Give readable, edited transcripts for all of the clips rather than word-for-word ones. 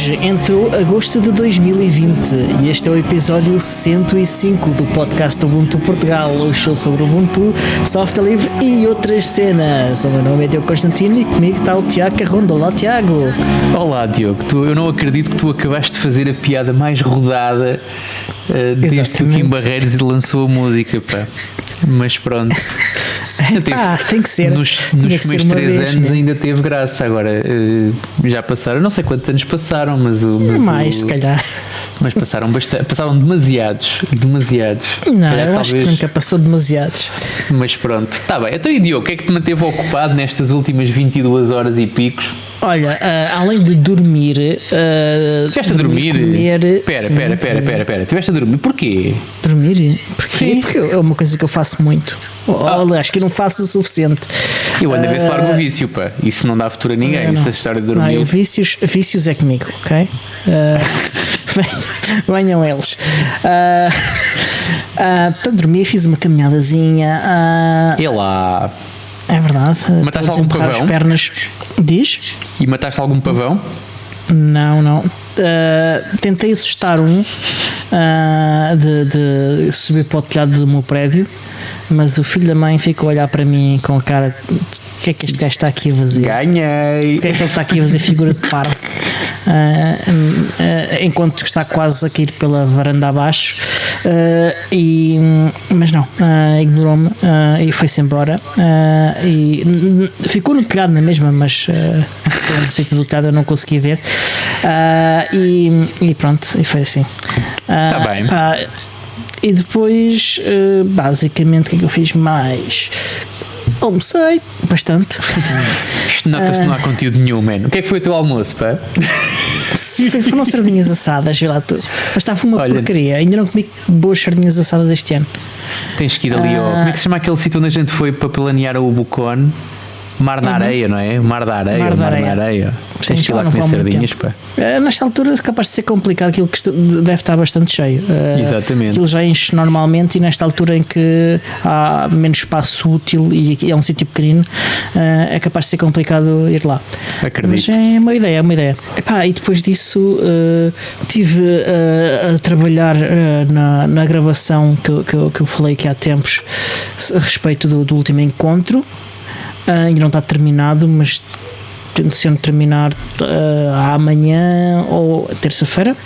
Hoje entrou agosto de 2020 e este é o episódio 105 do podcast Ubuntu Portugal, o show sobre Ubuntu, software livre e outras cenas. O meu nome é Diogo Constantino e comigo está o Tiago Carrondo. Olá, Tiago. Olá, Diogo. Eu não acredito que tu acabaste de fazer a piada mais rodada desde que o Kim Barreiros lançou a música, pá. Mas pronto. Tem que ser. Nos primeiros 3 anos ainda teve graça. Agora já passaram, não sei quantos anos passaram, mas se calhar. Mas passaram bastante, passaram demasiados. Não, calhar, eu acho que nunca passou demasiados. Mas pronto, está bem. Então, e Diogo, o que é que te manteve ocupado nestas últimas 22 horas e picos? Olha, além de dormir... Tiveste a dormir? Espera. Tiveste a dormir? Porquê? Dormir? Porquê? Sim. Porque é uma coisa que eu faço muito. Acho que eu não faço o suficiente. Eu ando a ver se largo o vício, pá. Isso não dá futuro a ninguém, essa história de dormir. Não, vícios é comigo, ok? Venham eles. Portanto, dormi, fiz uma caminhadazinha. E lá... É verdade. Mataste algum pavão? As pernas. Diz? E mataste algum pavão? Não. Tentei assustar de subir para o telhado do meu prédio, mas o filho da mãe ficou a olhar para mim com a cara: o que é que este gajo está aqui a fazer? Ganhei! O que é que ele está aqui a fazer, figura de parvo? Enquanto está quase a cair pela varanda abaixo, mas não, ignorou-me e foi-se embora, e ficou no telhado na mesma, mas no sítio do telhado eu não consegui ver, e pronto, e foi assim. Está bem. E depois, basicamente, o que é que eu fiz mais? Almocei bastante. Nota-se que não há conteúdo nenhum, mano. O que é que foi o teu almoço, pá? Foram sardinhas assadas, vê lá tu. Mas estava uma porcaria. Ainda não comi boas sardinhas assadas este ano. Tens que ir ali ao... Como é que se chama aquele sítio onde a gente foi para planear o Bucone? Mar na Areia, não é? Mar da Areia. Tens que ir lá comer sardinhas, pá. Nesta altura é capaz de ser complicado, aquilo que deve estar bastante cheio. Exatamente. Aquilo já enche normalmente, e nesta altura em que há menos espaço útil e é um sítio pequenino, é capaz de ser complicado ir lá. Acredito. Mas é uma ideia. E depois disso estive a trabalhar na gravação que eu falei aqui há tempos a respeito do último encontro. Ainda não está terminado, mas tento terminar amanhã ou terça-feira,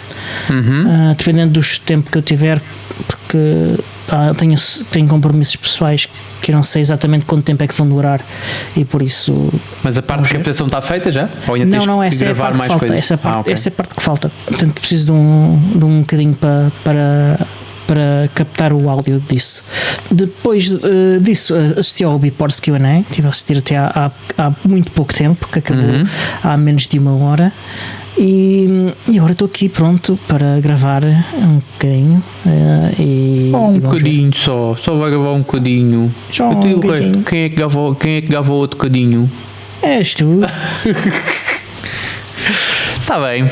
dependendo do tempo que eu tiver, porque tenho compromissos pessoais que eu não sei exatamente quanto tempo é que vão durar, e por isso... Mas a parte de captação está feita já? Ou ainda tens que gravar mais coisas? Essa é a parte que falta. Portanto, preciso de um bocadinho para captar o áudio disso. Depois disso, assisti ao Bipors Q&A. Estive a assistir até há muito pouco tempo, que acabou há menos de uma hora, e agora estou aqui pronto para gravar um bocadinho, um bocadinho só vai gravar um bocadinho. O resto, quem é que grava outro bocadinho? És tu. Está bem,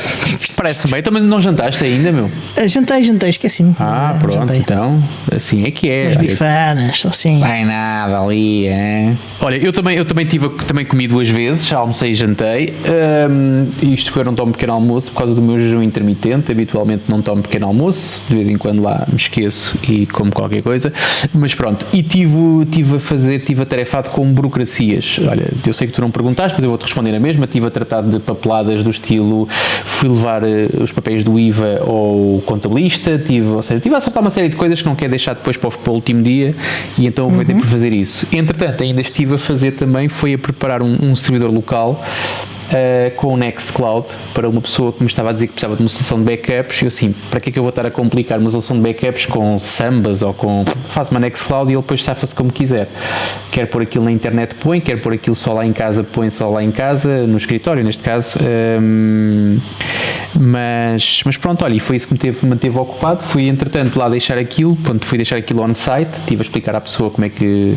parece bem. Também não jantaste ainda, meu? Jantei, esqueci-me. Pronto, jantei. Então, assim é que é. As bifanas, assim. Vai nada ali, é? Olha, eu também comi 2 vezes, almocei e jantei. Isto porque eu não tomo pequeno almoço por causa do meu jejum intermitente. Habitualmente não tomo pequeno almoço, de vez em quando lá me esqueço e como qualquer coisa. Mas pronto, e tive atarefado com burocracias. Olha, eu sei que tu não perguntaste, mas eu vou-te responder na mesma. Estive a tratar de papeladas do estilo: fui levar os papéis do IVA ao contabilista, estive a acertar uma série de coisas que não quero deixar depois para o último dia, e então aproveitei por fazer isso. Entretanto, ainda estive a fazer também, foi a preparar um servidor local com o Nextcloud para uma pessoa que me estava a dizer que precisava de uma solução de backups. E eu assim, para que é que eu vou estar a complicar uma solução de backups com Sambas ou com... Faço uma Nextcloud e ele depois safa-se como quiser. Quer pôr aquilo na internet, põe, quer pôr aquilo só lá em casa, põe só lá em casa, no escritório neste caso. Mas pronto, olha, e foi isso que me manteve ocupado. Fui entretanto lá deixar aquilo, fui deixar aquilo on-site, estive a explicar à pessoa como é que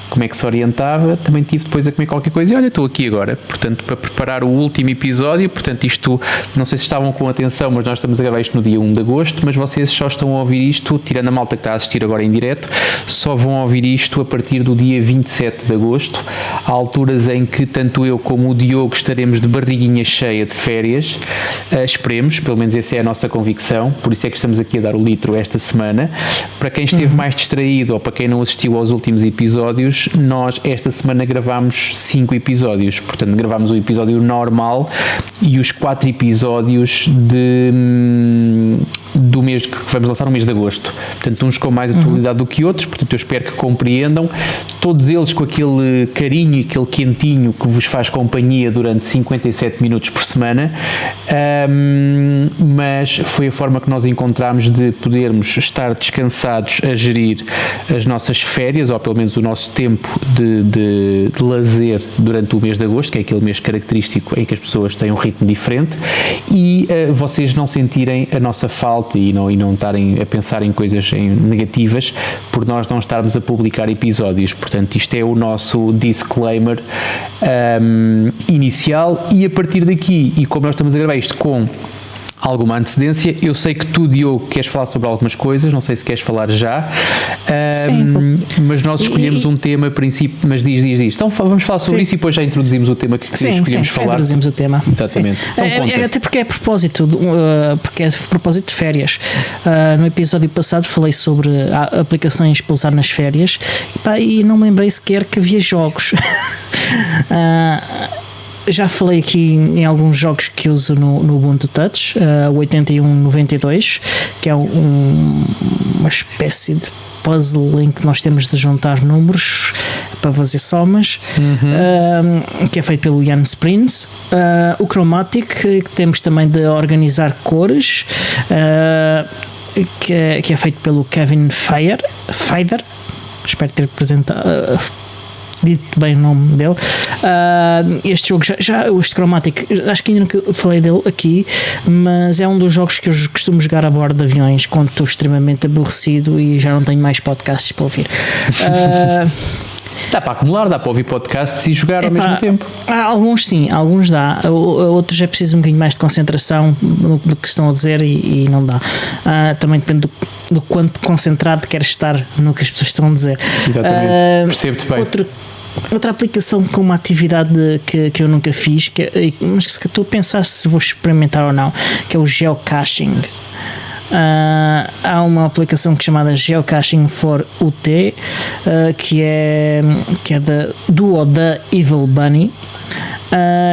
como é que se orientava, também tive depois a comer qualquer coisa e olha, estou aqui agora, portanto, para preparar o último episódio, portanto, isto, não sei se estavam com atenção, mas nós estamos a gravar isto no dia 1 de agosto, mas vocês só estão a ouvir isto, tirando a malta que está a assistir agora em direto, só vão ouvir isto a partir do dia 27 de agosto, há alturas em que tanto eu como o Diogo estaremos de barriguinha cheia de férias, esperemos, pelo menos essa é a nossa convicção, por isso é que estamos aqui a dar o litro esta semana. Para quem esteve mais distraído ou para quem não assistiu aos últimos episódios, nós esta semana gravámos 5 episódios, portanto gravámos o episódio normal e os 4 episódios do mês que vamos lançar no mês de agosto, portanto uns com mais atualidade do que outros, portanto eu espero que compreendam, todos eles com aquele carinho e aquele quentinho que vos faz companhia durante 57 minutos por semana, mas foi a forma que nós encontramos de podermos estar descansados a gerir as nossas férias, ou pelo menos o nosso tempo de lazer durante o mês de agosto, que é aquele mês característico em que as pessoas têm um ritmo diferente, e vocês não sentirem a nossa falta e não estarem a pensar em coisas negativas por nós não estarmos a publicar episódios. Portanto, isto é o nosso disclaimer inicial, e a partir daqui, e como nós estamos a gravar isto com alguma antecedência, eu sei que tu, Diogo, queres falar sobre algumas coisas, não sei se queres falar já, mas nós escolhemos um tema a princípio, mas diz. Então vamos falar sobre isso e depois já introduzimos o tema que escolhemos falar. Introduzimos o tema. Exatamente. Então, até porque é a propósito de férias. No episódio passado falei sobre aplicações para usar nas férias e não me lembrei sequer que havia jogos. Já falei aqui em alguns jogos que uso no Ubuntu Touch, o 8192, que é uma espécie de puzzle em que nós temos de juntar números para fazer somas, que é feito pelo Jan Springs. O Chromatic, que temos também de organizar cores, que é feito pelo Kevin Feider. Espero ter apresentado dito bem o nome dele. Este jogo, este Chromatic, acho que ainda nunca falei dele aqui, mas é um dos jogos que eu costumo jogar a bordo de aviões quando estou extremamente aborrecido e já não tenho mais podcasts para ouvir. Dá para acumular, dá para ouvir podcasts e jogar ao mesmo tempo. Alguns sim, alguns dá. Outros é preciso um bocadinho mais de concentração no que estão a dizer e não dá. Também depende do quanto concentrado queres estar no que as pessoas estão a dizer. Exatamente, percebo-te bem. Outra aplicação com uma atividade que eu nunca fiz, mas que estou a pensar se vou experimentar ou não, que é o geocaching. Há uma aplicação chamada Geocaching for UT, que é da Evil Bunny,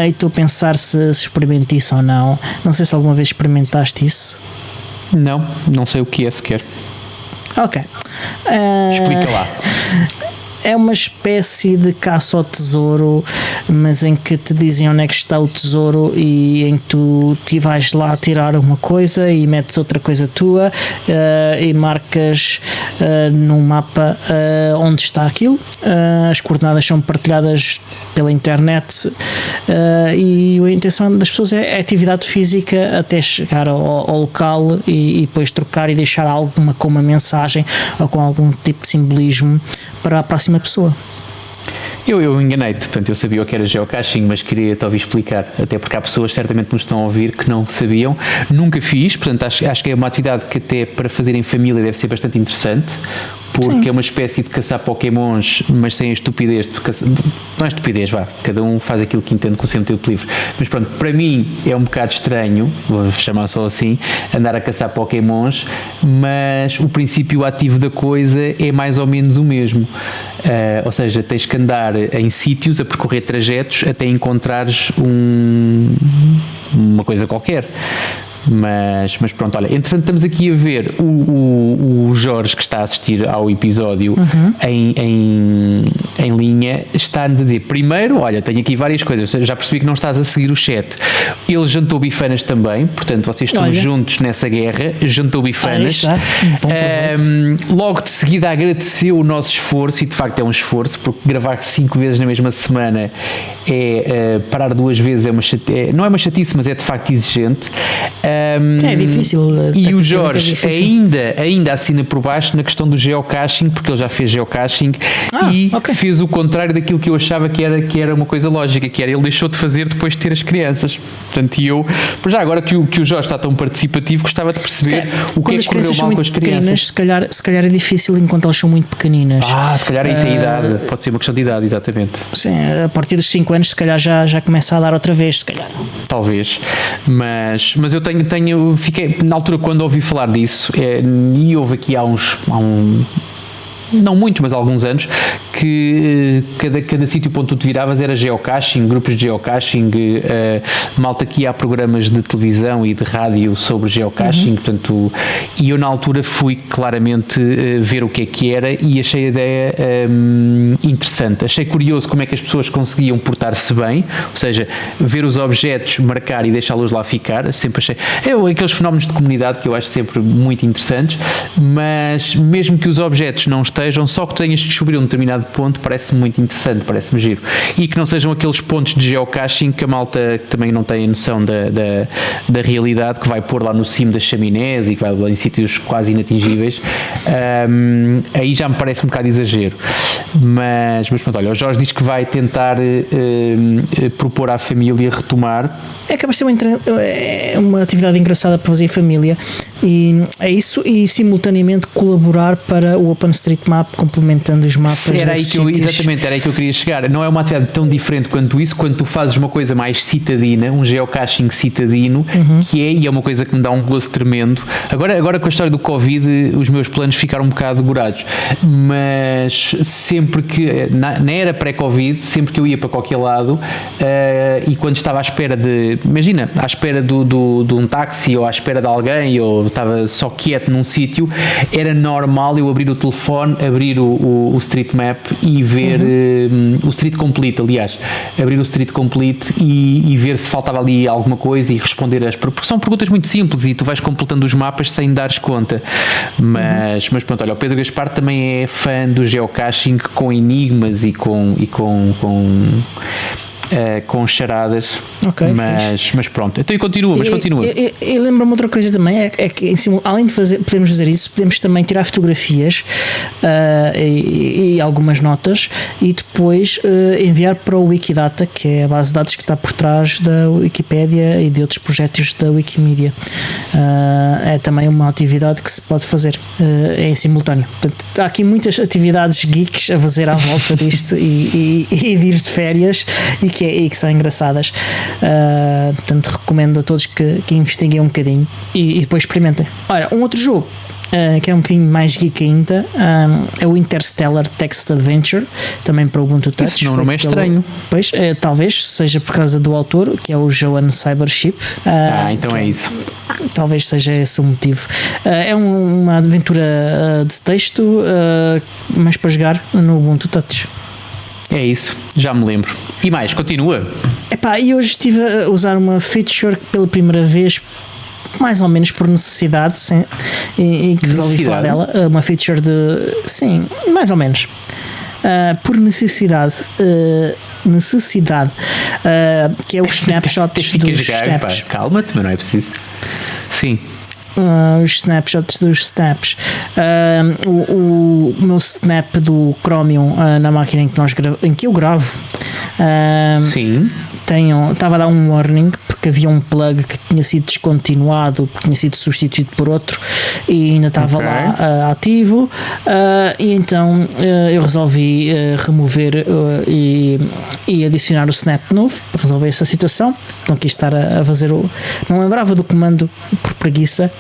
e estou a pensar se experimento isso ou não. Não sei se alguma vez experimentaste isso. Não sei o que é sequer. Ok. Explica lá. É uma espécie de caça ao tesouro, mas em que te dizem onde é que está o tesouro e em que tu te vais lá tirar uma coisa e metes outra coisa tua, e marcas num mapa onde está aquilo. As coordenadas são partilhadas pela internet, e a intenção das pessoas é atividade física até chegar ao local e depois trocar e deixar algo com uma mensagem ou com algum tipo de simbolismo para a próxima pessoa. Eu enganei-te, portanto eu sabia o que era geocaching, mas queria talvez explicar, até porque há pessoas certamente que nos estão a ouvir que não sabiam. Nunca fiz, portanto acho que é uma atividade que até para fazer em família deve ser bastante interessante, porque sim, é uma espécie de caçar pokémons, mas sem a estupidez não é estupidez, cada um faz aquilo que entende com o seu tempo livre, mas pronto, para mim é um bocado estranho, vou chamar só assim, andar a caçar pokémons, mas o princípio ativo da coisa é mais ou menos o mesmo, ou seja, tens que andar em sítios, a percorrer trajetos até encontrares uma coisa qualquer. Mas pronto, olha, entretanto estamos aqui a ver o Jorge, que está a assistir ao episódio em linha, está-nos a dizer, primeiro, olha, tenho aqui várias coisas, já percebi que não estás a seguir o chat. Ele jantou bifanas também, portanto vocês estão juntos nessa guerra, jantou bifanas. Logo de seguida agradeceu o nosso esforço, e de facto é um esforço, porque gravar 5 vezes na mesma semana parar 2 vezes não é uma chatice, mas é de facto exigente. É difícil. E o Jorge ainda assina por baixo na questão do geocaching, porque ele já fez geocaching e fez o contrário daquilo que eu achava que era uma coisa lógica, que era ele deixou de fazer depois de ter as crianças. Portanto, e eu, por já agora que o Jorge está tão participativo, gostava de perceber o que é que correu mal com as crianças. Se calhar é difícil enquanto elas são muito pequeninas. Se calhar isso é a idade, pode ser uma questão de idade, exatamente. Sim, a partir dos 5 anos se calhar já começa a dar outra vez, se calhar. Talvez, mas eu fiquei, na altura quando ouvi falar disso, e houve aqui há não muito, mas há alguns anos, que cada sítio para onde tu te viravas era geocaching, grupos de geocaching, malta que ia a programas de televisão e de rádio sobre geocaching, portanto, e eu na altura fui claramente ver o que era e achei a ideia interessante, achei curioso como é que as pessoas conseguiam portar-se bem, ou seja, ver os objetos, marcar e deixá-los lá ficar, sempre achei, aqueles fenómenos de comunidade que eu acho sempre muito interessantes, mas mesmo que os objetos não estejam, só que tenhas que descobrir um determinado ponto, parece-me muito interessante, parece-me giro. E que não sejam aqueles pontos de geocaching que a malta também não tem a noção da realidade, que vai pôr lá no cimo das chaminés e que vai lá em sítios quase inatingíveis. Aí já me parece um bocado exagero. Mas pronto, olha, o Jorge diz que vai tentar propor à família retomar. Acaba de ser uma atividade engraçada para fazer em família, e é isso, e simultaneamente colaborar para o OpenStreetMap, complementando os mapas. Exatamente, era aí que eu queria chegar. Não é uma atividade tão diferente quanto isso, quando tu fazes uma coisa mais citadina, um geocaching citadino, e é uma coisa que me dá um gosto tremendo. Agora com a história do Covid, os meus planos ficaram um bocado degorados, mas sempre que, na era pré-Covid, sempre que eu ia para qualquer lado, e quando estava à espera à espera de um táxi, ou à espera de alguém, ou estava só quieto num sítio, era normal eu abrir o telefone, abrir o Street Map e ver o Street Complete, aliás, abrir o Street Complete e ver se faltava ali alguma coisa e responder porque são perguntas muito simples e tu vais completando os mapas sem dares conta, mas pronto, olha, o Pedro Gaspar também é fã do geocaching com enigmas e com charadas, mas pronto, então continua. E lembra-me outra coisa também, é que além de podermos fazer isso, podemos também tirar fotografias e algumas notas e depois enviar para o Wikidata, que é a base de dados que está por trás da Wikipédia e de outros projetos da Wikimedia. É também uma atividade que se pode fazer em simultâneo. Portanto, há aqui muitas atividades geeks a fazer à volta disto e de ir de férias e que são engraçadas. Portanto, recomendo a todos que investiguem um bocadinho e depois experimentem. Ora, um outro jogo que é um bocadinho mais geek ainda, é o Interstellar Text Adventure, também para o Ubuntu Touch. Isso não é estranho. Pois, talvez seja por causa do autor, que é o Johan Cybership. Então é isso. Talvez seja esse o motivo. É uma aventura de texto, mas para jogar no Ubuntu Touch. É isso, já me lembro. E mais, continua. E hoje estive a usar uma feature pela primeira vez, mais ou menos por necessidade, e que resolvi falar dela. Uma feature sim, mais ou menos. Por necessidade, que é os snapshots dos snaps. Calma-te, mas não é preciso. Sim. Os snapshots dos snaps. O meu snap do Chromium na máquina em que eu gravo, sim, estava a dar um warning porque havia um plug que tinha sido descontinuado, porque tinha sido substituído por outro e ainda estava lá ativo, e então eu resolvi remover e adicionar o snap novo para resolver essa situação. Não quis estar a fazer não lembrava do comando por preguiça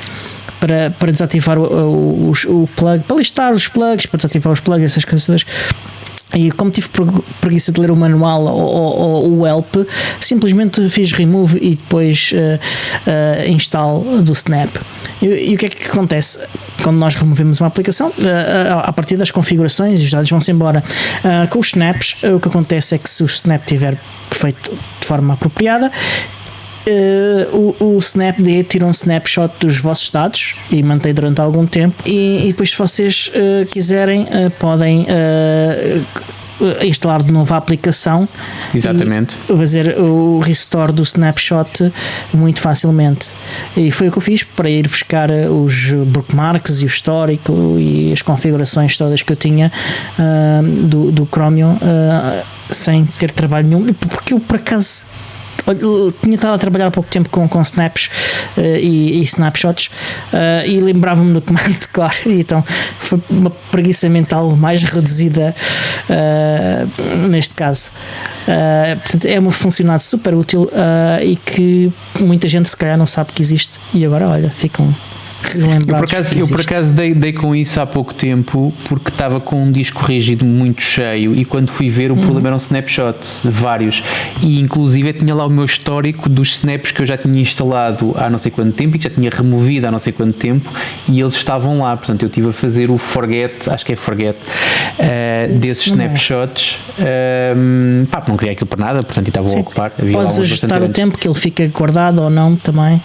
para desativar o plug, para listar os plugs, para desativar os plugs, essas coisas. E como tive preguiça de ler o manual ou o help, simplesmente fiz remove e depois install do Snap. E o que é que acontece? Quando nós removemos uma aplicação, a partir das configurações, os dados vão-se embora. Com os snaps, o que acontece é que se o snap estiver feito de forma apropriada, o Snapd tira um snapshot dos vossos dados e mantém durante algum tempo, e depois, se vocês quiserem, podem instalar de novo a aplicação. Exatamente. E fazer o restore do snapshot muito facilmente. E foi o que eu fiz para ir buscar os bookmarks e o histórico e as configurações todas que eu tinha do Chromium sem ter trabalho nenhum, porque eu por acaso tinha estado a trabalhar há pouco tempo com snaps e snapshots e lembrava-me do comando de core, então foi uma preguiça mental mais reduzida neste caso. Portanto, é uma funcionalidade super útil e que muita gente se calhar não sabe que existe, e agora olha, ficam Eu por acaso dei com isso há pouco tempo, porque estava com um disco rígido muito cheio, e quando fui ver o problema era um snapshot, vários, e inclusive eu tinha lá o meu histórico dos snaps que eu já tinha instalado há não sei quanto tempo e que já tinha removido há não sei quanto tempo, e eles estavam lá. Portanto eu estive a fazer o forget, acho que é forget, desses snapshots, porque não queria aquilo para nada, portanto estava a ocupar. Podes ajustar o tempo que ele fica guardado ou não também.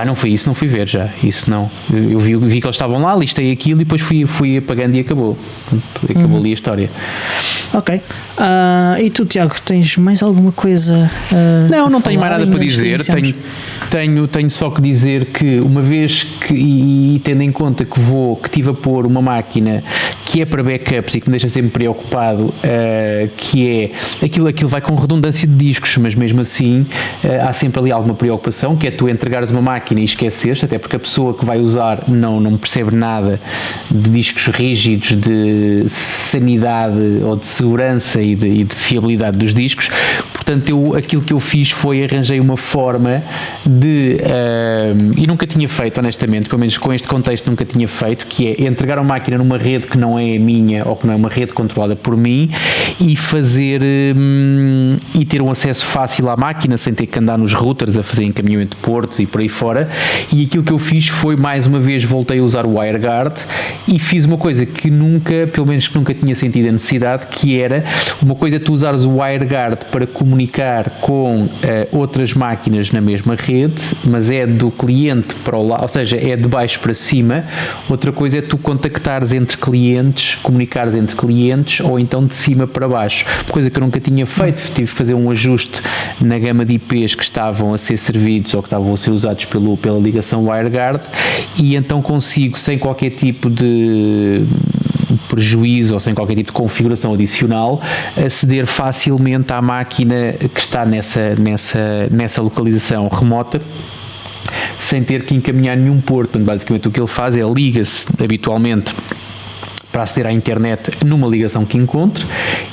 Não foi isso, não fui ver já, isso não. Eu vi que eles estavam lá, listei aquilo e depois fui apagando e acabou. Acabou ali a história. Ok. E tu, Tiago, tens mais alguma coisa? Não tenho mais nada para dizer. Tenho só que dizer que, uma vez que, e tendo em conta que estive a pôr uma máquina que é para backups e que me deixa sempre preocupado, que é aquilo vai com redundância de discos, mas mesmo assim há sempre ali alguma preocupação, que é tu entregares uma máquina e esqueceres, até porque a pessoa que vai usar não percebe nada de discos rígidos, de sanidade ou de segurança e de fiabilidade dos discos. Portanto, aquilo que eu fiz foi arranjei uma forma de, e nunca tinha feito, honestamente, pelo menos com este contexto nunca tinha feito, que é entregar uma máquina numa rede que não é minha ou que não é uma rede controlada por mim e fazer e ter um acesso fácil à máquina sem ter que andar nos routers a fazer encaminhamento de portos e por aí fora. E aquilo que eu fiz foi, mais uma vez, voltei a usar o WireGuard e fiz uma coisa que pelo menos que nunca tinha sentido a necessidade, que era uma coisa tu usares o WireGuard para comunicar com outras máquinas na mesma rede, mas é do cliente para o lado, ou seja, é de baixo para cima. Outra coisa é tu contactares entre clientes, comunicares entre clientes, ou então de cima para baixo, coisa que eu nunca tinha feito. Tive que fazer um ajuste na gama de IPs que estavam a ser servidos ou que estavam a ser usados pela ligação WireGuard, e então consigo, sem qualquer tipo de prejuízo ou sem qualquer tipo de configuração adicional, aceder facilmente à máquina que está nessa localização remota, sem ter que encaminhar nenhum porto. Portanto, basicamente o que ele faz é liga-se habitualmente para aceder à internet numa ligação que encontre,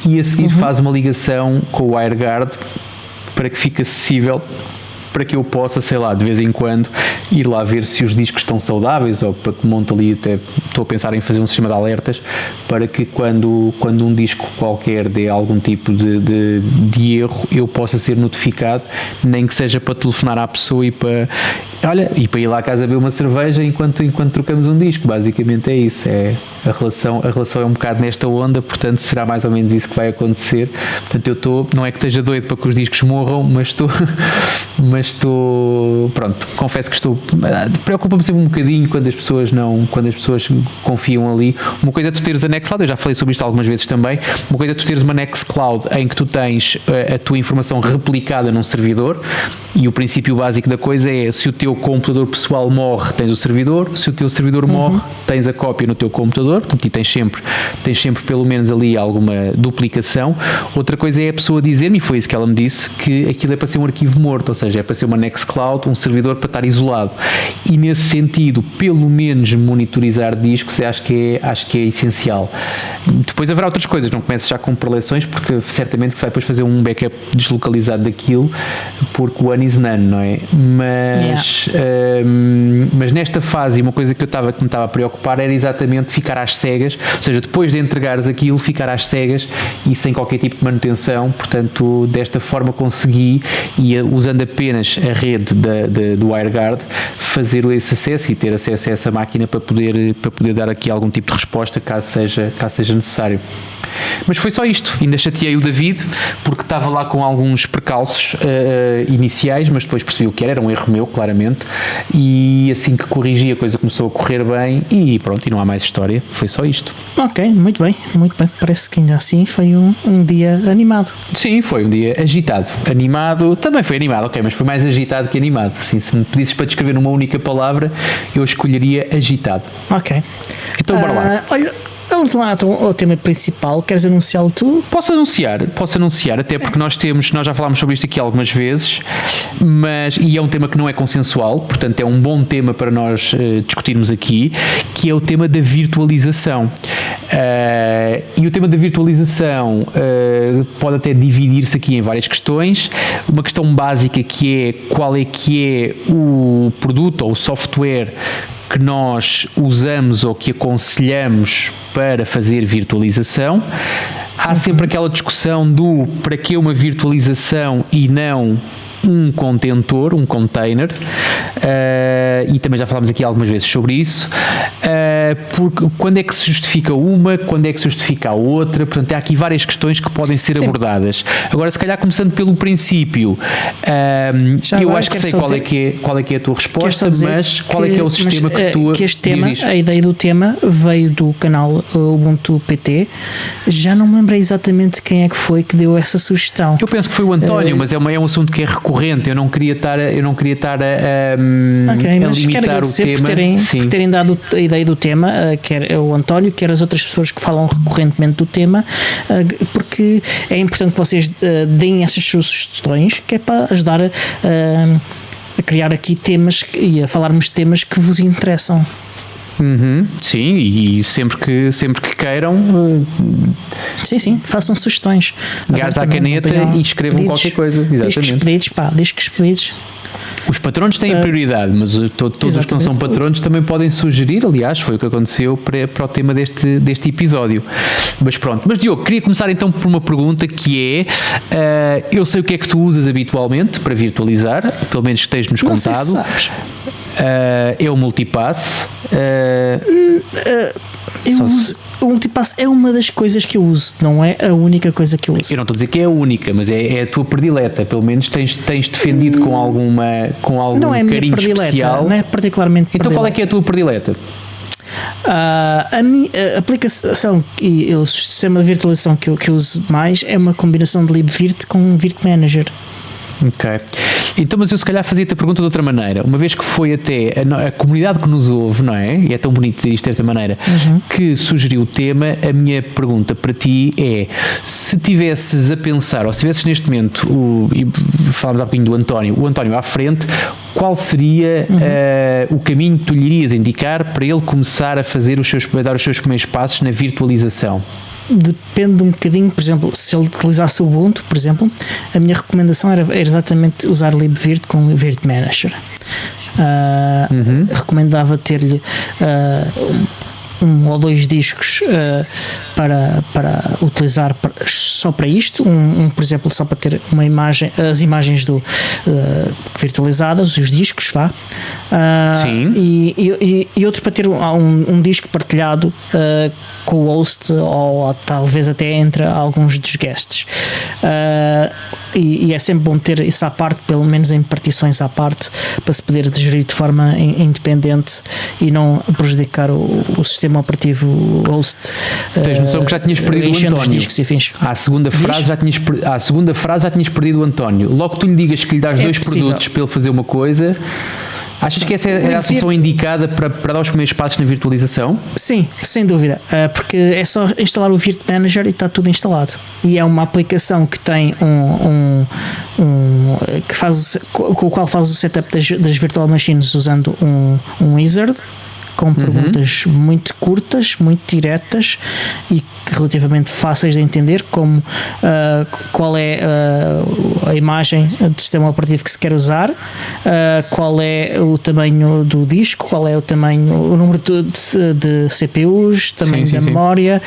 e a seguir faz uma ligação com o WireGuard para que fique acessível, para que eu possa, sei lá, de vez em quando ir lá ver se os discos estão saudáveis, ou para que monte ali, até estou a pensar em fazer um sistema de alertas para que quando um disco qualquer dê algum tipo de erro, eu possa ser notificado, nem que seja para telefonar à pessoa e para ir lá à casa beber uma cerveja enquanto trocamos um disco. Basicamente é isso, a relação é um bocado nesta onda, portanto será mais ou menos isso que vai acontecer. Portanto não é que esteja doido para que os discos morram, mas estou pronto, confesso que preocupa-me sempre um bocadinho quando as pessoas confiam ali. Uma coisa é tu teres a Nextcloud, eu já falei sobre isto algumas vezes também. Uma coisa é tu teres uma Nextcloud em que tu tens a tua informação replicada num servidor, e o princípio básico da coisa é: se o teu computador pessoal morre, tens o servidor; se o teu servidor morre, tens a cópia no teu computador, e tens sempre pelo menos ali alguma duplicação. Outra coisa é a pessoa dizer-me, e foi isso que ela me disse, que aquilo é para ser um arquivo morto, ou seja, é para ser uma Nextcloud, um servidor para estar isolado. E nesse sentido, pelo menos monitorizar discos, acho que é essencial. Depois haverá outras coisas, não começo já com preleções, porque certamente que se vai depois fazer um backup deslocalizado daquilo, porque o one is none, não é? Mas nesta fase, uma coisa que me estava a preocupar era exatamente ficar às cegas, ou seja, depois de entregares aquilo, ficar às cegas e sem qualquer tipo de manutenção. Portanto, desta forma consegui, e usando apenas a rede do WireGuard, fazer esse acesso e ter acesso a essa máquina para poder dar aqui algum tipo de resposta caso seja necessário. Mas foi só isto. Ainda chateei o David porque estava lá com alguns precalços iniciais, mas depois percebi o que era um erro meu, claramente. exatamente, e assim que corrigi a coisa começou a correr bem e pronto, e não há mais história, foi só isto. Ok, muito bem, parece que ainda assim foi um dia animado. Sim, foi um dia agitado, animado, também foi animado, ok, mas foi mais agitado que animado, assim, se me pedisses para descrever numa única palavra, eu escolheria agitado. Ok. Então bora lá. Olha, vamos lá então, ao tema principal. Queres anunciá-lo tu? Posso anunciar, até porque nós já falámos sobre isto aqui algumas vezes, e é um tema que não é consensual, portanto é um bom tema para nós discutirmos aqui, que é o tema da virtualização. E o tema da virtualização pode até dividir-se aqui em várias questões. Uma questão básica que é qual é que é o produto ou o software que nós usamos ou que aconselhamos para fazer virtualização. Há sempre aquela discussão do para que uma virtualização e não um contentor, um container, e também já falámos aqui algumas vezes sobre isso, porque quando é que se justifica uma, quando é que se justifica a outra, portanto há aqui várias questões que podem ser abordadas. Agora, se calhar começando pelo princípio, eu acho que sei qual é que é a tua resposta, mas qual é que é o sistema que tu... Que este tema, a ideia do tema veio do canal Ubuntu PT, já não me lembrei exatamente quem é que foi que deu essa sugestão. Eu penso que foi o António, mas é um assunto que é recorrente, eu não queria estar a limitar o tema. Por terem dado a ideia do tema, quer o António, quer as outras pessoas que falam recorrentemente do tema, porque é importante que vocês deem essas sugestões, que é para ajudar a criar aqui temas e a falarmos de temas que vos interessam. Sim, e sempre que queiram, sim, façam sugestões. Gás à caneta e escrevam qualquer coisa. Exatamente. Discos pedidos. Os patronos têm prioridade, mas todos os que não são patronos também podem sugerir. Aliás, foi o que aconteceu para o tema deste episódio. Mas pronto. Mas Diogo, queria começar então por uma pergunta que é: eu sei o que é que tu usas habitualmente para virtualizar, pelo menos que tens-nos contado. Não sei se sabes. É o Multipass. O Multipass é uma das coisas que eu uso, não é a única coisa que eu uso. Eu não estou a dizer que é a única, mas é a tua predileta. Pelo menos tens defendido com algum não é carinho especial. Não é particularmente então predileta. Qual é que é a tua predileta? A minha aplicação e o sistema de virtualização que eu uso mais é uma combinação de libvirt com Virt Manager. Ok. Então, mas eu se calhar fazia-te a pergunta de outra maneira. Uma vez que foi até a comunidade que nos ouve, não é? E é tão bonito dizer isto desta maneira, que sugeriu o tema, a minha pergunta para ti é: se tivesses a pensar, ou se tivesses neste momento, e falámos há bocadinho do António, o António à frente, qual seria o caminho que tu lhe irias indicar para ele começar a dar os seus primeiros passos na virtualização? Depende um bocadinho, por exemplo, se ele utilizasse o Ubuntu, por exemplo, a minha recomendação era exatamente usar libvirt com Virt Manager. Recomendava ter-lhe um ou dois discos para utilizar só para isto, por exemplo, só para ter uma imagem, as imagens virtualizadas, os discos, Sim. E outro para ter um disco partilhado com o host ou talvez até entre alguns dos guests. E é sempre bom ter isso à parte, pelo menos em partições à parte, para se poder gerir de forma independente e não prejudicar o sistema operativo host. Tens noção que já tinhas perdido o António? À segunda frase já tinhas perdido o António. Logo que tu lhe digas que lhe dás dois produtos para ele fazer uma coisa. Achas que essa era a solução indicada para dar os primeiros passos na virtualização? Sim, sem dúvida, porque é só instalar o Virt Manager e está tudo instalado. E é uma aplicação que tem com o qual faz o setup das virtual machines usando um wizard, com perguntas muito curtas, muito diretas e relativamente fáceis de entender, como qual é a imagem do sistema operativo que se quer usar, qual é o tamanho do disco, qual é o número de CPUs, tamanho da memória,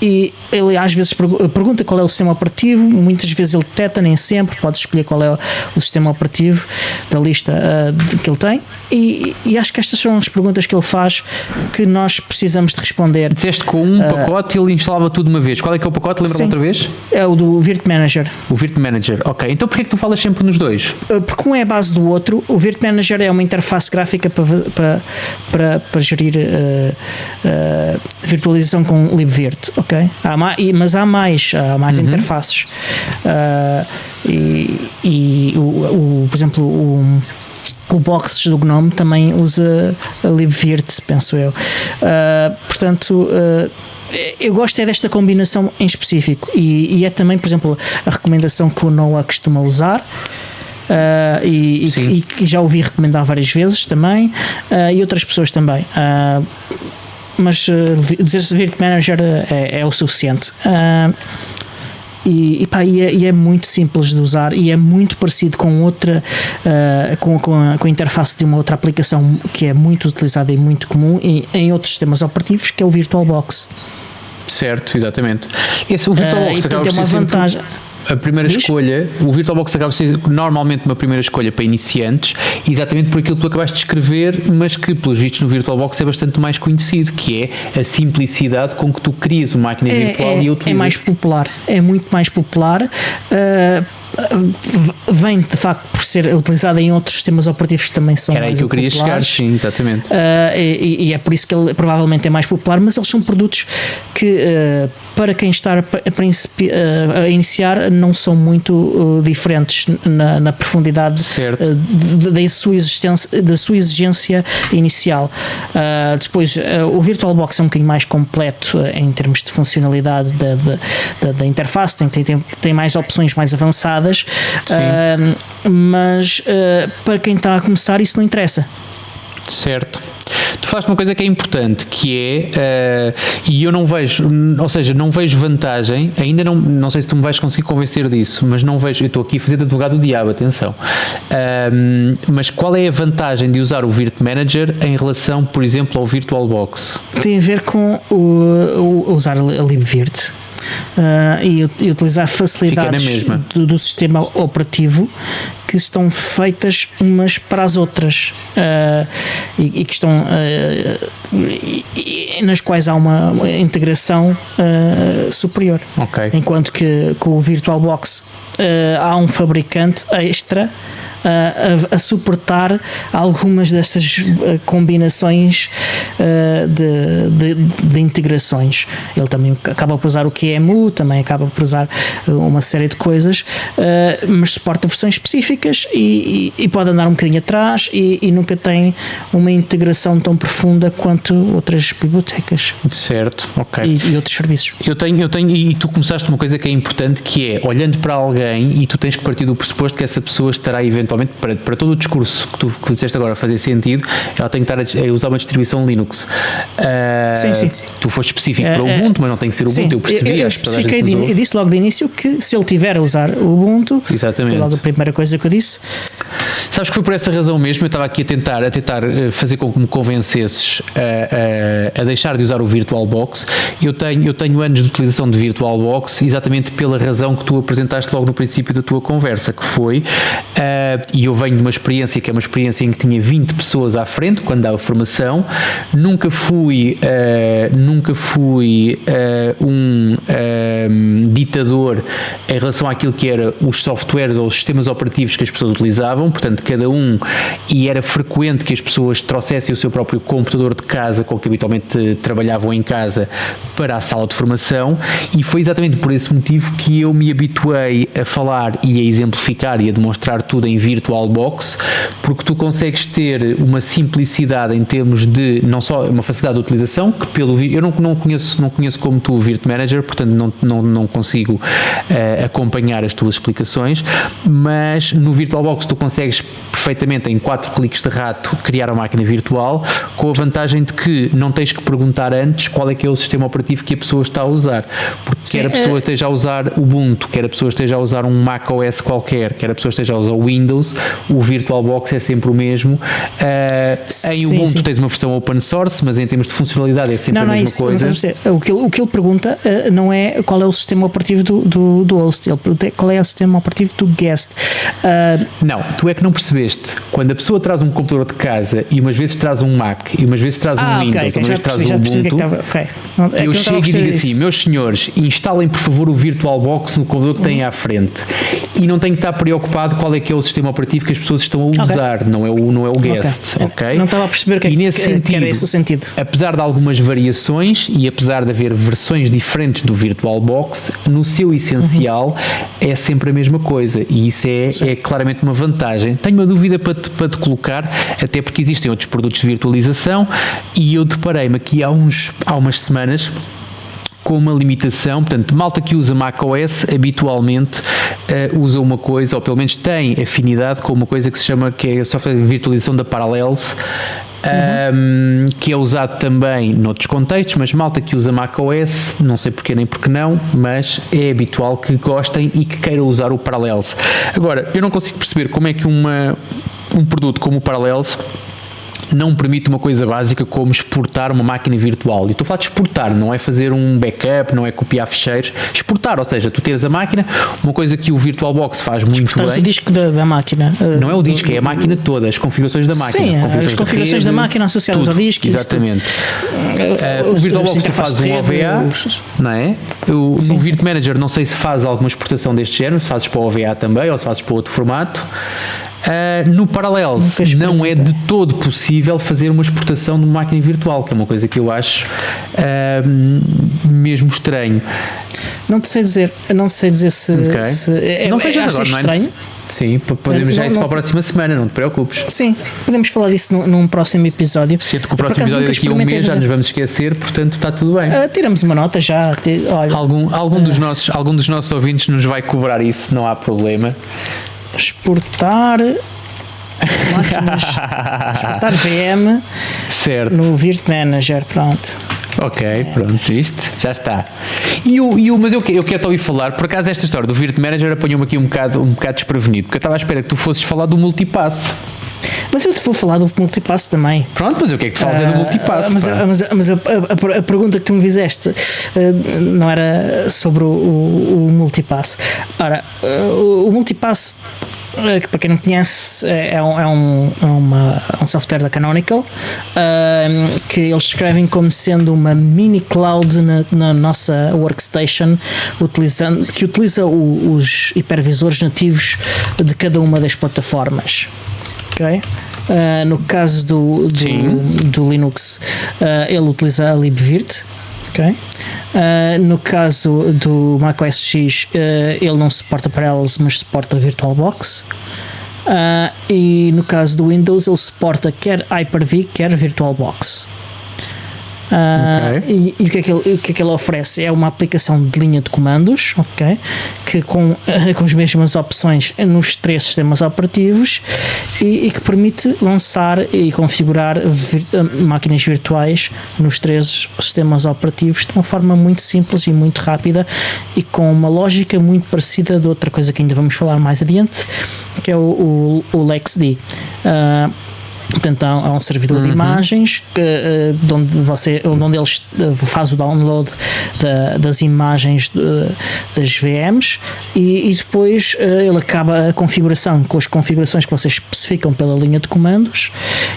e ele às vezes pergunta qual é o sistema operativo, muitas vezes ele detecta, nem sempre, pode escolher qual é o sistema operativo da lista que ele tem, e acho que estas são as perguntas que ele faz que nós precisamos de responder. Disseste com um pacote ele instalava tudo de uma vez. Qual é que é o pacote? Lembra-me outra vez? É o do Virt Manager. O Virt Manager, ok. Então porquê é que tu falas sempre nos dois? Porque um é a base do outro. O Virt Manager é uma interface gráfica para gerir virtualização com libvirt, ok? Mas há mais interfaces. Por exemplo, o Boxes do GNOME também usa a libvirt, penso eu. Portanto, eu gosto desta combinação em específico, e é também, por exemplo, a recomendação que o Noah costuma usar. E que já ouvi recomendar várias vezes também, e outras pessoas também, mas dizer-se Virt Manager é o suficiente. E é muito simples de usar, e é muito parecido com outra com a interface de uma outra aplicação que é muito utilizada e muito comum em outros sistemas operativos, que é o VirtualBox. Certo, exatamente. O VirtualBox acaba por ser uma vantagem. A primeira escolha, o VirtualBox acaba por ser normalmente uma primeira escolha para iniciantes, exatamente por aquilo que tu acabaste de escrever, mas que, pelos vistos, no VirtualBox é bastante mais conhecido, que é a simplicidade com que tu crias uma máquina virtual e utilizas. É mais popular, é muito mais popular. Vem de facto por ser utilizada em outros sistemas operativos que também são mais populares. Era aí que eu queria chegar, sim, exatamente. E é por isso que ele provavelmente é mais popular, mas eles são produtos que para quem está a iniciar não são muito diferentes na profundidade da sua exigência inicial. Depois o VirtualBox é um bocadinho mais completo em termos de funcionalidade da interface, tem mais opções mais avançadas. Mas para quem está a começar isso não interessa. Certo. Tu falaste uma coisa que é importante, que é, e eu não vejo, ou seja, não vejo vantagem, ainda não sei se tu me vais conseguir convencer disso, mas não vejo, eu estou aqui a fazer de advogado do diabo, atenção, mas qual é a vantagem de usar o Virt Manager em relação, por exemplo, ao VirtualBox? Tem a ver com usar a libvirt. E utilizar facilidades do sistema operativo que estão feitas umas para as outras, e que estão nas quais há uma integração superior. Enquanto que com o VirtualBox há um fabricante extra a suportar algumas dessas combinações de integrações. Ele também acaba por usar o QEMU, também acaba por usar uma série de coisas, mas suporta versões específicas e pode andar um bocadinho atrás e nunca tem uma integração tão profunda quanto outras bibliotecas. Certo, e outros serviços. Eu tenho, e tu começaste uma coisa que é importante, que é, olhando para alguém, e tu tens que partir do pressuposto que essa pessoa estará eventualmente, para todo o discurso que disseste agora fazer sentido, ela tem que estar a usar uma distribuição Linux. Sim. Tu foste específico para o Ubuntu, mas não tem que ser o Ubuntu. Eu percebi. Eu especifiquei e disse logo de início que se ele tiver a usar o Ubuntu, foi logo a primeira coisa que eu disse. Sabes que foi por essa razão mesmo, eu estava aqui a tentar fazer com que me convencesses a deixar de usar o VirtualBox. Eu tenho anos de utilização de VirtualBox exatamente pela razão que tu apresentaste logo no princípio da tua conversa, que foi, e eu venho de uma experiência que é uma experiência em que tinha 20 pessoas à frente quando dava formação, nunca fui um ditador em relação àquilo que era os softwares ou os sistemas operativos que as pessoas utilizavam, portanto cada um, e era frequente que as pessoas trouxessem o seu próprio computador de casa com que habitualmente trabalhavam em casa para a sala de formação, e foi exatamente por esse motivo que eu me habituei a falar e a exemplificar e a demonstrar tudo em VirtualBox, porque tu consegues ter uma simplicidade em termos de, não só uma facilidade de utilização, que pelo eu não conheço como tu o Virt Manager, portanto não consigo acompanhar as tuas explicações, mas no VirtualBox tu consegues perfeitamente em 4 cliques de rato criar uma máquina virtual, com a vantagem de que não tens que perguntar antes qual é que é o sistema operativo que a pessoa está a usar, porque quer a pessoa esteja a usar Ubuntu, quer a pessoa esteja a usar um Mac OS qualquer, quer a pessoa esteja a usar o Windows, Windows, o VirtualBox é sempre o mesmo. Em Ubuntu tens uma versão open source, mas em termos de funcionalidade é sempre a mesma coisa. O que ele pergunta não é qual é o sistema operativo do host, ele pergunta qual é o sistema operativo do guest. Não, tu é que não percebeste. Quando a pessoa traz um computador de casa e umas vezes traz um Mac e umas vezes traz um Windows, umas vezes traz um Ubuntu, eu chego e digo assim, meus senhores, instalem por favor o VirtualBox no computador que têm à frente, e não tenho que estar preocupado qual é que é o sistema operativo que as pessoas estão a usar, não é o guest, ok? Não estava a perceber que era esse o sentido. Apesar de algumas variações e apesar de haver versões diferentes do VirtualBox, no seu essencial é sempre a mesma coisa, e isso é claramente uma vantagem. Tenho uma dúvida para te colocar, até porque existem outros produtos de virtualização, e eu deparei-me aqui há umas semanas com uma limitação. Portanto, malta que usa macOS habitualmente usa uma coisa, ou pelo menos tem afinidade com uma coisa que se chama, que é a software de virtualização da Parallels, que é usado também noutros contextos, mas malta que usa macOS, não sei porquê nem porque não, mas é habitual que gostem e que queiram usar o Parallels. Agora, eu não consigo perceber como é que um produto como o Parallels não permite uma coisa básica como exportar uma máquina virtual. E estou a falar de exportar, não é fazer um backup, não é copiar ficheiros. Exportar, ou seja, tu teres a máquina, uma coisa que o VirtualBox faz muito exportar bem. O disco da máquina. Não é o disco, é a máquina toda, as configurações da máquina. Sim, as configurações da máquina associadas tudo, ao disco. Exatamente. O VirtualBox tu fazes um OVA, não é? No Virt Manager não sei se faz alguma exportação deste género, se fazes para o OVA também, ou se fazes para outro formato. No Parallels não é de todo possível fazer uma exportação de uma máquina virtual, que é uma coisa que eu acho mesmo estranho. Não sei dizer se não sejas agora, estranho. Não é? Sim, podemos já isso para a próxima semana, não te preocupes. Sim, podemos falar disso num próximo episódio. Sinto que o próximo episódio daqui a um mês já nos vamos esquecer, portanto está tudo bem. Tiramos uma nota já. Olha, algum dos nossos ouvintes nos vai cobrar isso, não há problema. Exportar máquinas, exportar VM, certo, no Virt Manager, pronto. Ok, pronto, isto já está. Mas eu quero te ouvir falar, por acaso esta história do Virt Manager apanhou-me aqui um bocado desprevenido, porque eu estava à espera que tu fosses falar do multipass. Mas eu te vou falar do multipass também. Pronto, mas eu quero que tu fales do multipass. Mas a pergunta que tu me fizeste não era sobre o multipass. Ora, o multipass, que para quem não conhece, é um software da Canonical, que eles escrevem como sendo uma mini cloud na nossa workstation, que utiliza os hipervisores nativos de cada uma das plataformas. Okay? No caso do Linux, ele utiliza a libvirt. Okay? No caso do Mac OS X, ele não suporta Parallels, mas suporta VirtualBox. E no caso do Windows, ele suporta quer Hyper-V, quer VirtualBox. E o que é que ele oferece? É uma aplicação de linha de comandos, ok? Que com as mesmas opções nos 3 sistemas operativos e que permite lançar e configurar máquinas virtuais nos 3 sistemas operativos de uma forma muito simples e muito rápida e com uma lógica muito parecida de outra coisa que ainda vamos falar mais adiante, que é o LXD. Portanto, há um servidor de imagens onde eles faz o download das imagens das VMs e depois ele acaba a configuração com as configurações que vocês especificam pela linha de comandos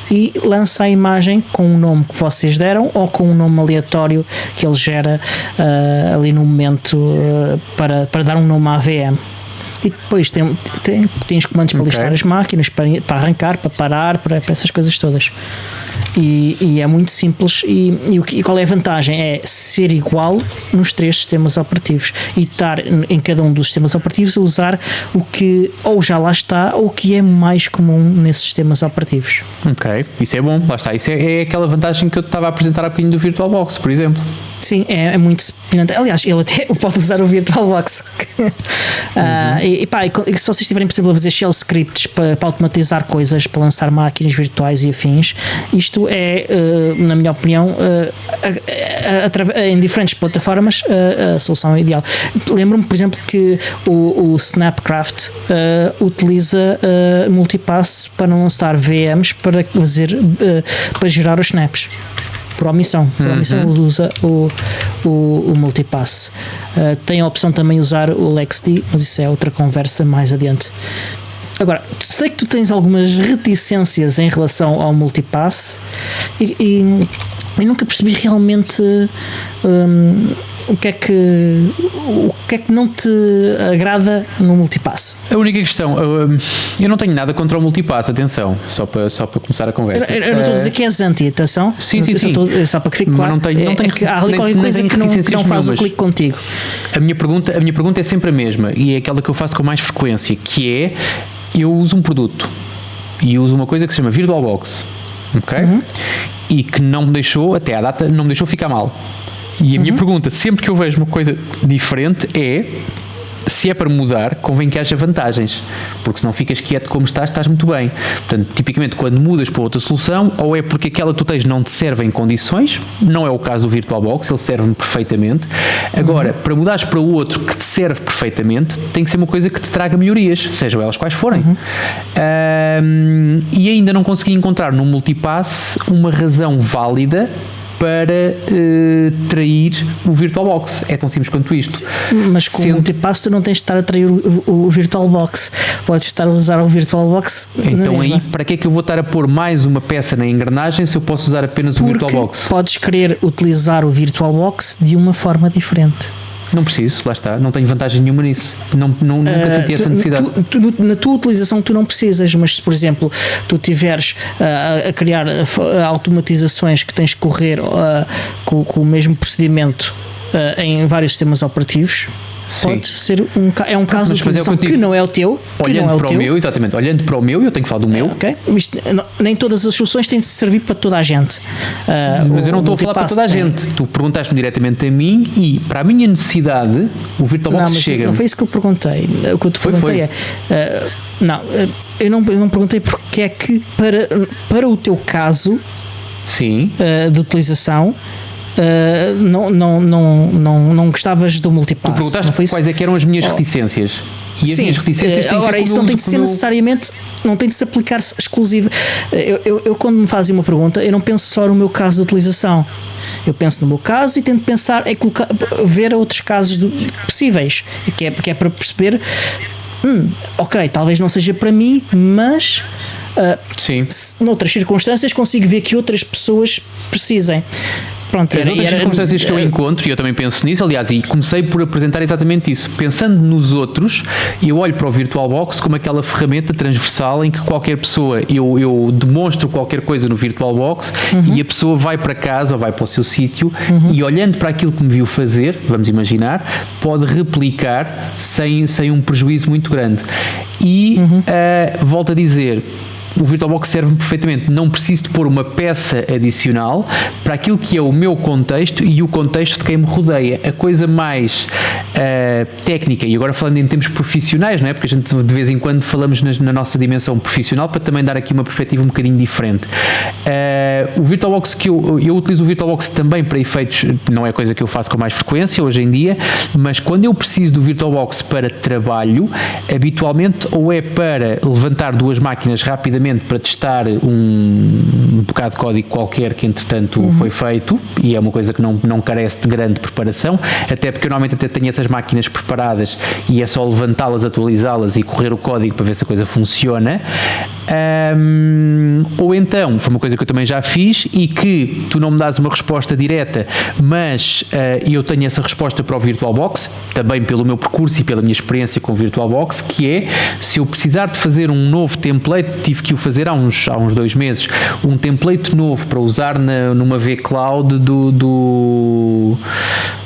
e lança a imagem com o nome que vocês deram ou com um nome aleatório que ele gera ali no momento para dar um nome à VM. E depois tens comandos para listar as máquinas, para arrancar, para parar, para essas coisas todas. E é muito simples. E qual é a vantagem? É ser igual nos 3 sistemas operativos e estar em cada um dos sistemas operativos a usar o que ou já lá está ou o que é mais comum nesses sistemas operativos. Ok, isso é bom, lá está. Isso é aquela vantagem que eu te estava a apresentar há bocadinho do VirtualBox, por exemplo. Sim, é muito semelhante. Aliás, ele até pode usar o VirtualBox. E se vocês tiverem, por exemplo, a fazer shell scripts para automatizar coisas, para lançar máquinas virtuais e afins, isto é, na minha opinião, em diferentes plataformas, a solução ideal. Lembro-me, por exemplo, que o Snapcraft utiliza multipass para não lançar VMs para gerar os snaps. Por omissão usa o multipass. Tem a opção também de usar o LXD, mas isso é outra conversa mais adiante. Agora, sei que tu tens algumas reticências em relação ao multipass e nunca percebi realmente o que é que não te agrada no multipass. A única questão, eu não tenho nada contra o multipass, atenção, só para começar a conversa. Eu não estou a dizer que és anti, atenção. Sim. Só para que fique claro, não tenho que há ali qualquer coisa que não faz o clique contigo. A minha pergunta é sempre a mesma e é aquela que eu faço com mais frequência, que é, eu uso um produto e uso uma coisa que se chama VirtualBox, ok? E que não me deixou, até à data, não me deixou ficar mal. E a minha pergunta, sempre que eu vejo uma coisa diferente, é se é para mudar, convém que haja vantagens, porque se não ficas quieto como estás muito bem. Portanto, tipicamente, quando mudas para outra solução, ou é porque aquela que tu tens não te serve em condições, não é o caso do VirtualBox, ele serve-me perfeitamente. Agora, para mudares para o outro que te serve perfeitamente, tem que ser uma coisa que te traga melhorias, sejam elas quais forem. E ainda não consegui encontrar no multipass uma razão válida para trair o VirtualBox. É tão simples quanto isto. Mas com o multipass tu não tens de estar a trair o VirtualBox. Podes estar a usar o VirtualBox. Então aí, para que é que eu vou estar a pôr mais uma peça na engrenagem se eu posso usar apenas o VirtualBox? Podes querer utilizar o VirtualBox de uma forma diferente. Não preciso, lá está, não tenho vantagem nenhuma nisso, nunca senti essa necessidade. Na tua utilização tu não precisas, mas se por exemplo tu tiveres a criar automatizações que tens que correr com o mesmo procedimento em vários sistemas operativos, pode ser um caso de utilização que não é o teu. Olhando para o meu, exatamente, olhando para o meu, eu tenho que falar do meu. Okay. Nem todas as soluções têm de servir para toda a gente. Mas eu não estou a falar para toda a gente. Tu perguntaste-me diretamente a mim e para a minha necessidade o VirtualBox chega. Não foi isso que eu perguntei. O que eu te perguntei eu não perguntei porque é que para o teu caso de utilização não gostavas do multipass. Tu perguntaste quais é que eram as minhas reticências. E as minhas reticências têm agora, isso não tem de ser necessariamente, não tem de se aplicar exclusivo. Eu quando me fazem uma pergunta, eu não penso só no meu caso de utilização. Eu penso no meu caso e tento pensar em ver outros casos possíveis, que é para perceber ok, talvez não seja para mim, mas noutras circunstâncias consigo ver que outras pessoas precisem. Pronto, as outras circunstâncias que eu encontro, e eu também penso nisso, aliás, e comecei por apresentar exatamente isso, pensando nos outros, eu olho para o VirtualBox como aquela ferramenta transversal em que qualquer pessoa, eu demonstro qualquer coisa no VirtualBox e a pessoa vai para casa ou vai para o seu sítio e olhando para aquilo que me viu fazer, vamos imaginar, pode replicar sem um prejuízo muito grande. E volto a dizer, o VirtualBox serve-me perfeitamente, não preciso de pôr uma peça adicional para aquilo que é o meu contexto e o contexto de quem me rodeia. A coisa mais técnica, e agora falando em termos profissionais, não é? Porque a gente de vez em quando falamos na nossa dimensão profissional para também dar aqui uma perspectiva um bocadinho diferente. O VirtualBox que eu utilizo o VirtualBox também para efeitos, não é coisa que eu faço com mais frequência hoje em dia, mas quando eu preciso do VirtualBox para trabalho, habitualmente ou é para levantar duas máquinas rapidamente para testar um bocado de código qualquer que entretanto foi feito, e é uma coisa que não carece de grande preparação, até porque eu normalmente até tenho essas máquinas preparadas e é só levantá-las, atualizá-las e correr o código para ver se a coisa funciona. Ou então, foi uma coisa que eu também já fiz e que tu não me dás uma resposta direta, mas eu tenho essa resposta para o VirtualBox, também pelo meu percurso e pela minha experiência com o VirtualBox, que é, se eu precisar de fazer um novo template, tive que o fazer há uns 2 meses, um template novo para usar numa vCloud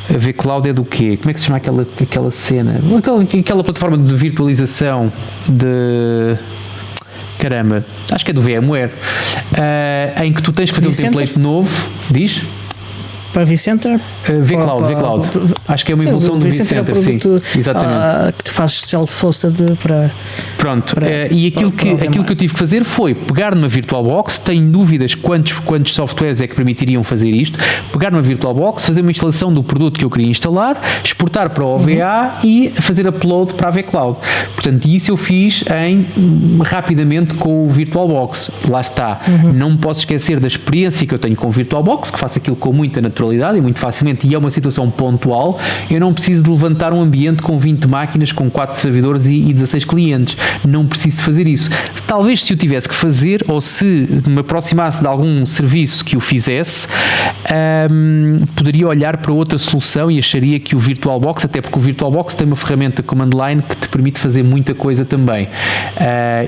a vCloud é do quê? Como é que se chama aquela cena? Aquela plataforma de virtualização de... Caramba, acho que é do VMware, em que tu tens que fazer um template novo, diz? para vCenter? vCloud. Acho que é uma evolução do vCenter, produto, sim. Exatamente. Que tu fazes self-hosted para... Pronto, e aquilo que eu tive que fazer foi pegar numa VirtualBox, tenho dúvidas quantos softwares é que permitiriam fazer isto, pegar numa VirtualBox, fazer uma instalação do produto que eu queria instalar, exportar para o OVA e fazer upload para a vCloud. Portanto, isso eu fiz rapidamente com o VirtualBox. Lá está. Não me posso esquecer da experiência que eu tenho com o VirtualBox, que faço aquilo com muita naturalidade e muito facilmente, e é uma situação pontual. Eu não preciso de levantar um ambiente com 20 máquinas, com 4 servidores e 16 clientes. Não preciso de fazer isso. Talvez se eu tivesse que fazer, ou se me aproximasse de algum serviço que o fizesse, poderia olhar para outra solução e acharia que o VirtualBox, até porque o VirtualBox tem uma ferramenta command line que te permite fazer muita coisa também.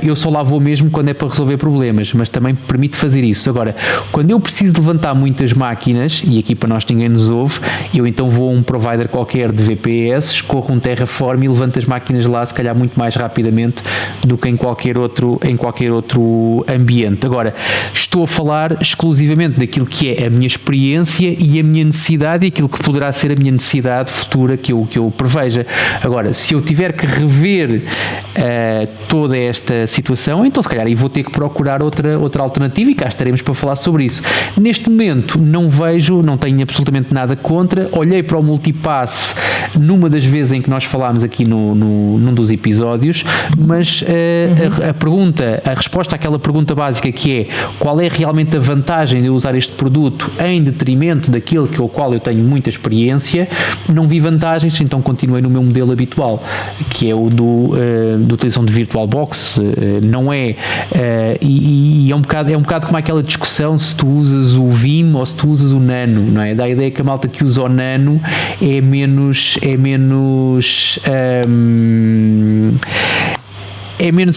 Eu só lá vou mesmo quando é para resolver problemas, mas também permite fazer isso. Agora, quando eu preciso de levantar muitas máquinas, e aqui para nós ninguém nos ouve, eu então vou a um provider qualquer de VPS, corro um Terraform e levanto as máquinas lá, se calhar muito mais rapidamente do que em qualquer outro ambiente. Agora, estou a falar exclusivamente daquilo que é a minha experiência e a minha necessidade e aquilo que poderá ser a minha necessidade futura que eu preveja. Agora, se eu tiver que rever toda esta situação, então se calhar aí vou ter que procurar outra alternativa e cá estaremos para falar sobre isso. Neste momento não tenho absolutamente nada contra. Olhei para o Multipass numa das vezes em que nós falámos aqui num dos episódios, mas a resposta àquela pergunta básica que é qual é realmente a vantagem de eu usar este produto em detrimento daquele com o qual eu tenho muita experiência, não vi vantagens, então continuei no meu modelo habitual, que é o da utilização de VirtualBox. Não é e é um bocado como aquela discussão se tu usas o Vim ou se tu usas o Nano, não é? Dá a ideia que a malta que usa o Nano é menos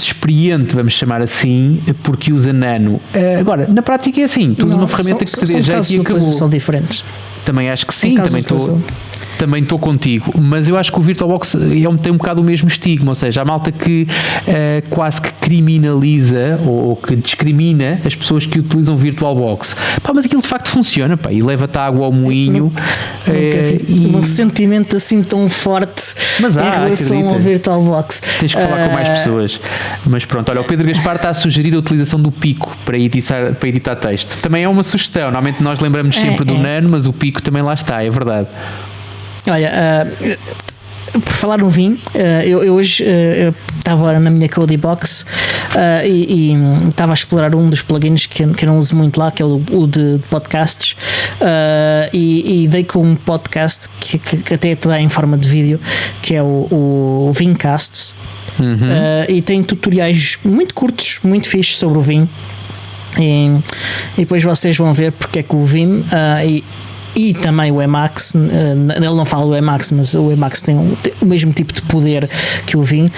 experiente, vamos chamar assim, porque usa Nano. Agora, na prática é assim, tu usas uma ferramenta que te dê jeito e acabou. São diferentes. Também acho que sim, também estou contigo, mas eu acho que o VirtualBox tem um bocado o mesmo estigma, ou seja, a malta que quase que criminaliza ou que discrimina as pessoas que utilizam VirtualBox. Mas aquilo de facto funciona, e leva-te água ao moinho. Nunca vi um sentimento assim tão forte em relação ao VirtualBox. Tens que falar com mais pessoas. Mas pronto, olha, o Pedro Gaspar está a sugerir a utilização do Pico para editar texto. Também é uma sugestão. Normalmente nós lembramos sempre do Nano, mas o Pico também lá está, é verdade. Olha, por falar no Vim, eu hoje estava na minha Codebox e estava a explorar um dos plugins que eu não uso muito lá, que é o de podcasts, e dei com um podcast que até te dá em forma de vídeo, que é o Vimcasts. E tem tutoriais muito curtos, muito fixes sobre o Vim, e depois vocês vão ver porque é que o Vim e também o Emacs, ele não fala do Emacs, mas o Emacs tem o mesmo tipo de poder que o Vim,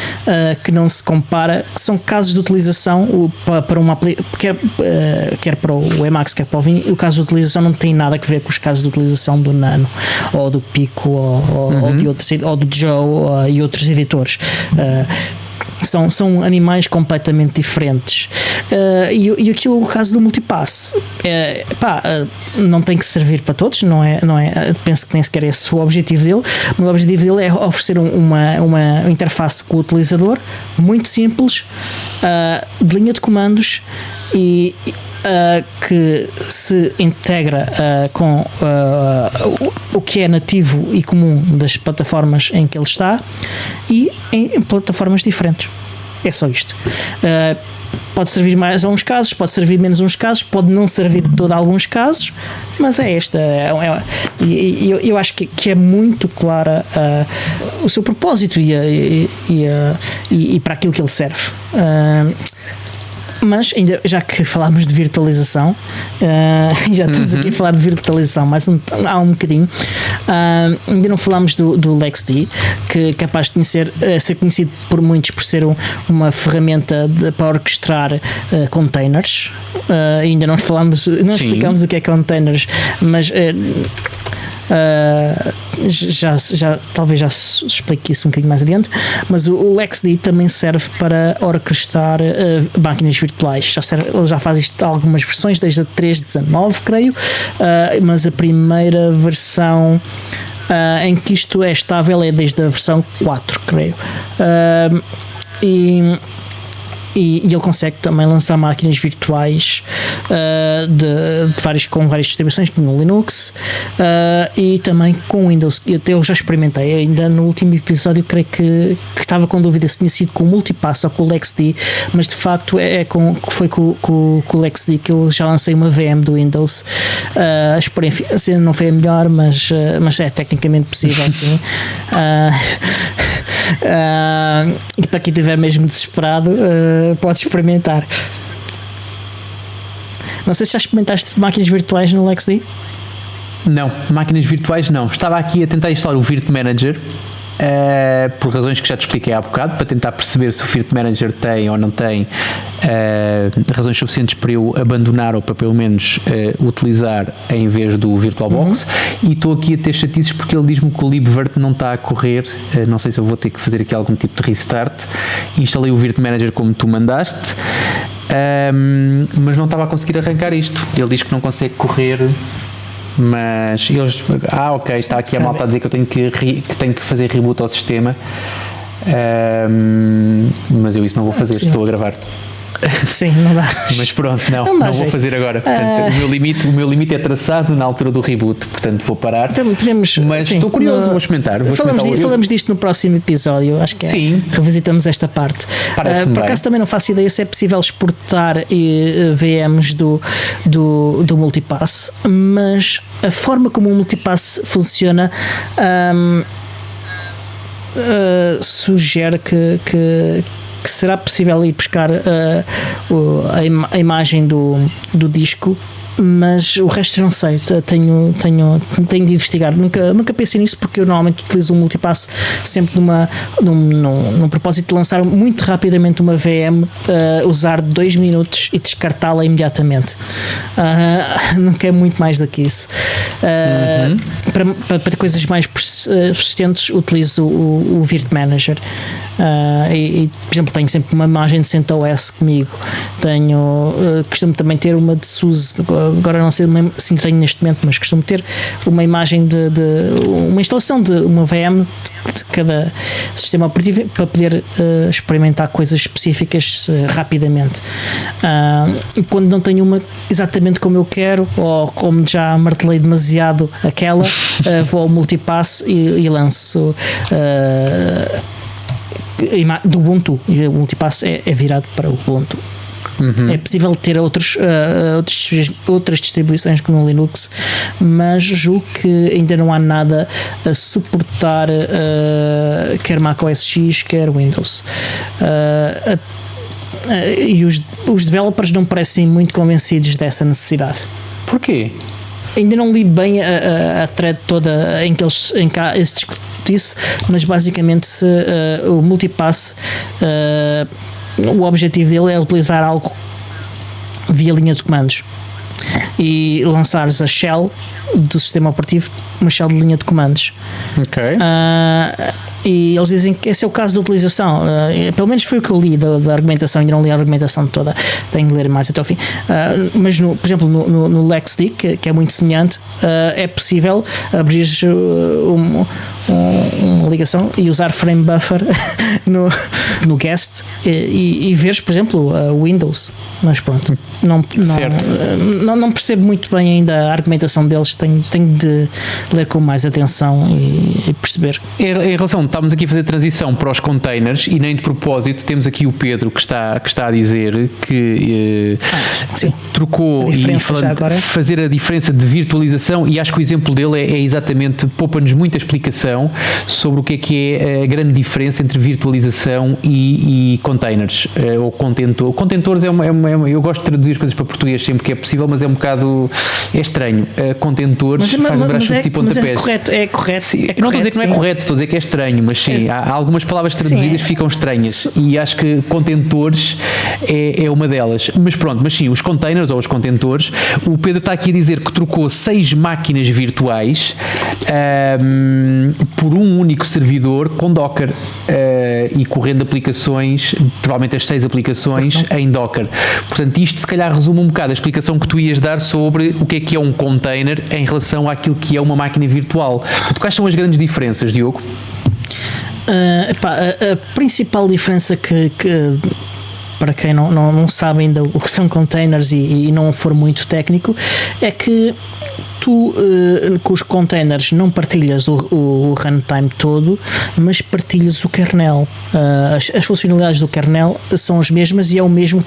que não se compara, que são casos de utilização para uma quer para o Emacs, quer para o Vim. O caso de utilização não tem nada a ver com os casos de utilização do Nano ou do Pico ou de outros, ou do Joe e outros editores. São animais completamente diferentes. E aqui o caso do Multipass não tem que servir para todos, não é, penso que nem sequer é esse o objetivo dele. O objetivo dele é oferecer uma interface com o utilizador muito simples, de linha de comandos e que se integra com o que é nativo e comum das plataformas em que ele está e em plataformas diferentes. É só isto. Pode servir mais a uns casos, pode servir menos a uns casos, pode não servir de todo a alguns casos, mas é esta. Eu acho que é muito clara o seu propósito e para aquilo que ele serve. Mas ainda, já que falámos de virtualização, já estamos aqui a falar de virtualização há um bocadinho, ainda não falámos do LXD, que é capaz de ser conhecido por muitos por ser uma ferramenta para orquestrar containers. Ainda não explicámos o que é containers, mas talvez já explique isso um bocadinho mais adiante, mas o LXD também serve para orquestrar máquinas virtuais. Ele já faz isto em algumas versões, desde a 3.19, creio, mas a primeira versão em que isto é estável é desde a versão 4, creio. E ele consegue também lançar máquinas virtuais com várias distribuições, como no Linux, e também com Windows. Eu já experimentei, ainda no último episódio, creio que estava com dúvida se tinha sido com o Multipass ou com o LXD, mas de facto foi com o LXD que eu já lancei uma VM do Windows. A experiência não foi a melhor, mas é tecnicamente possível, sim. E para quem estiver mesmo desesperado, pode experimentar. Não sei se já experimentaste máquinas virtuais no LXD? Não, máquinas virtuais não. Estava aqui a tentar instalar o Virt Manager, por razões que já te expliquei há bocado, para tentar perceber se o Virt Manager tem ou não tem razões suficientes para eu abandonar ou para pelo menos utilizar em vez do VirtualBox. E estou aqui a ter chatices porque ele diz-me que o libvirt não está a correr. Não sei se eu vou ter que fazer aqui algum tipo de restart. Instalei o Virt Manager como tu mandaste, mas não estava a conseguir arrancar isto. Ele diz que não consegue correr. Mas eles. Ok, está aqui a malta a dizer que eu tenho que fazer reboot ao sistema, mas eu isso não vou fazer, estou a gravar. Sim, não dá. Mas pronto, não vou fazer agora. Portanto, o meu limite é traçado na altura do reboot, portanto vou parar. Mas estou curioso, vou experimentar. Falamos disto no próximo episódio, acho que revisitamos esta parte. Por acaso também não faço ideia se é possível exportar VMs do Multipass, mas a forma como o Multipass funciona sugere que será possível ir buscar a imagem do disco, mas o resto não sei, tenho de investigar. Nunca pensei nisso, porque eu normalmente utilizo o Multipass sempre num propósito de lançar muito rapidamente uma VM, usar 2 minutos e descartá-la imediatamente. Nunca é muito mais do que isso. Para coisas mais persistentes utilizo o Virt Manager. Por exemplo, tenho sempre uma imagem de CentOS comigo, costumo também ter uma de SUSE, agora não sei se tenho neste momento, mas costumo ter uma imagem de uma instalação de uma VM de cada sistema operativo para poder experimentar coisas específicas rapidamente. Quando não tenho uma exatamente como eu quero, ou como já martelei demasiado aquela, vou ao Multipass e lanço do Ubuntu, e o Multipass é virado para o Ubuntu. É possível ter outras distribuições como no Linux, mas julgo que ainda não há nada a suportar quer Mac OS X, quer Windows. E os developers não parecem muito convencidos dessa necessidade. Porquê? Ainda não li bem a thread toda em que eles discute isso, mas basicamente o Multipass, o objetivo dele é utilizar algo via linha de comandos e lançares a shell do sistema operativo, uma shell de linha de comandos. E eles dizem que esse é o caso de utilização, pelo menos foi o que eu li da argumentação, ainda não li a argumentação toda, tenho de ler mais até ao fim, mas por exemplo no LXD, que é muito semelhante, é possível abrir uma ligação e usar frame buffer no guest e veres, por exemplo, o Windows, mas pronto, não percebo muito bem ainda a argumentação deles, tenho de ler com mais atenção e perceber. Em relação, estamos aqui a fazer transição para os containers e nem de propósito temos aqui o Pedro que está a dizer que trocou e falando fazer a diferença de virtualização, e acho que o exemplo dele é exatamente, poupa-nos muita explicação atenção sobre o que é a grande diferença entre virtualização e containers, ou contentor. Contentores eu gosto de traduzir as coisas para português sempre que é possível, mas é um bocado estranho. Contentores faz lembrar chutes e pontapés. É correto. Sim, não estou a dizer que não é correto, estou a dizer que é estranho, mas sim, há algumas palavras traduzidas que ficam estranhas e acho que contentores é uma delas. Mas pronto, mas sim, os containers ou os contentores, o Pedro está aqui a dizer que trocou 6 máquinas virtuais por um único servidor com Docker e correndo aplicações, provavelmente as 6 aplicações em Docker. Portanto, isto se calhar resume um bocado a explicação que tu ias dar sobre o que é um container em relação àquilo que é uma máquina virtual. Portanto, quais são as grandes diferenças, Diogo? A principal diferença que para quem não sabe ainda o que são containers e não for muito técnico, é que tu com os containers não partilhas o runtime todo, mas partilhas o kernel. As funcionalidades do kernel são as mesmas e é o mesmo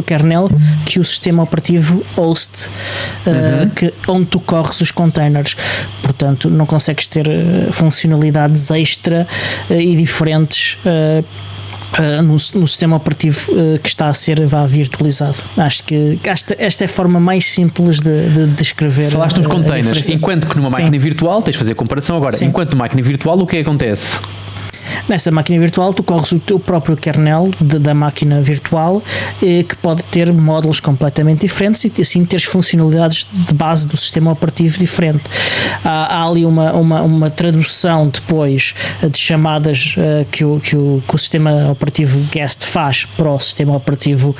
kernel que o sistema operativo host, onde tu corres os containers. Portanto, não consegues ter funcionalidades extra e diferentes no sistema operativo que está a ser virtualizado. Acho que esta é a forma mais simples de descrever. Falaste nos containers, enquanto que numa máquina virtual, tens de fazer a comparação agora, enquanto numa máquina virtual, o que acontece? Nessa máquina virtual tu corres o teu próprio kernel da máquina virtual, que pode ter módulos completamente diferentes e assim teres funcionalidades de base do sistema operativo diferente. Há ali uma tradução depois de chamadas que o sistema operativo guest faz para o sistema operativo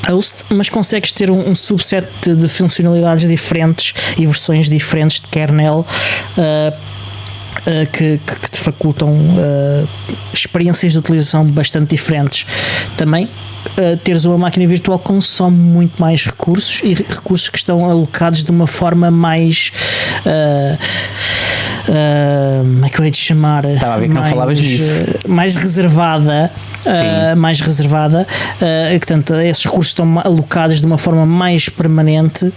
host, mas consegues ter um subset de funcionalidades diferentes e versões diferentes de kernel que te facultam experiências de utilização bastante diferentes. Também teres uma máquina virtual consome muito mais recursos e recursos que estão alocados de uma forma mais como é que eu ia te chamar? Estava a ver que não falavas nisso. Mais reservada. Portanto, esses recursos estão alocados de uma forma mais permanente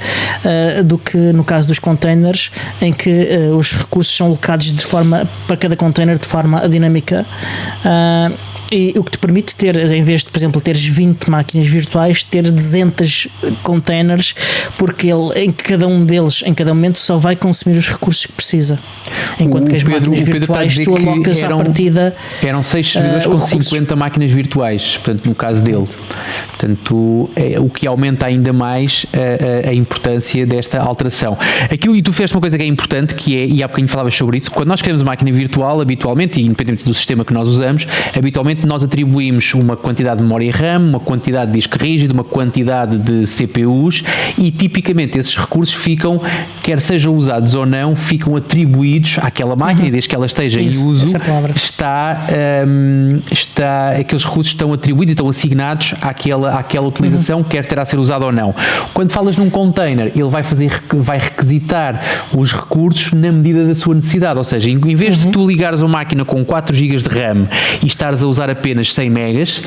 do que no caso dos containers, em que os recursos são alocados para cada container de forma dinâmica. E o que te permite ter, em vez de, por exemplo, teres 20 máquinas virtuais, ter 200 containers, porque ele, em cada um deles, em cada momento, só vai consumir os recursos que precisa. Enquanto que as máquinas virtuais tu alocas à partida. Eram 6 servidores com 50 máquinas virtuais, portanto, no caso dele. Portanto, o que aumenta ainda mais a importância desta alteração. Aquilo, e tu fizeste uma coisa que é importante, que é, e há bocadinho falavas sobre isso, quando nós criamos uma máquina virtual, habitualmente, e independentemente do sistema que nós usamos, habitualmente nós atribuímos uma quantidade de memória RAM, uma quantidade de disco rígido, uma quantidade de CPUs e tipicamente esses recursos ficam, quer sejam usados ou não, ficam atribuídos àquela máquina e desde que ela esteja em uso, aqueles recursos estão atribuídos e estão assignados àquela utilização, quer terá a ser usado ou não. Quando falas num container, ele vai requisitar os recursos na medida da sua necessidade, ou seja, em vez de tu ligares uma máquina com 4 GB de RAM e estares a usar apenas 100 megas,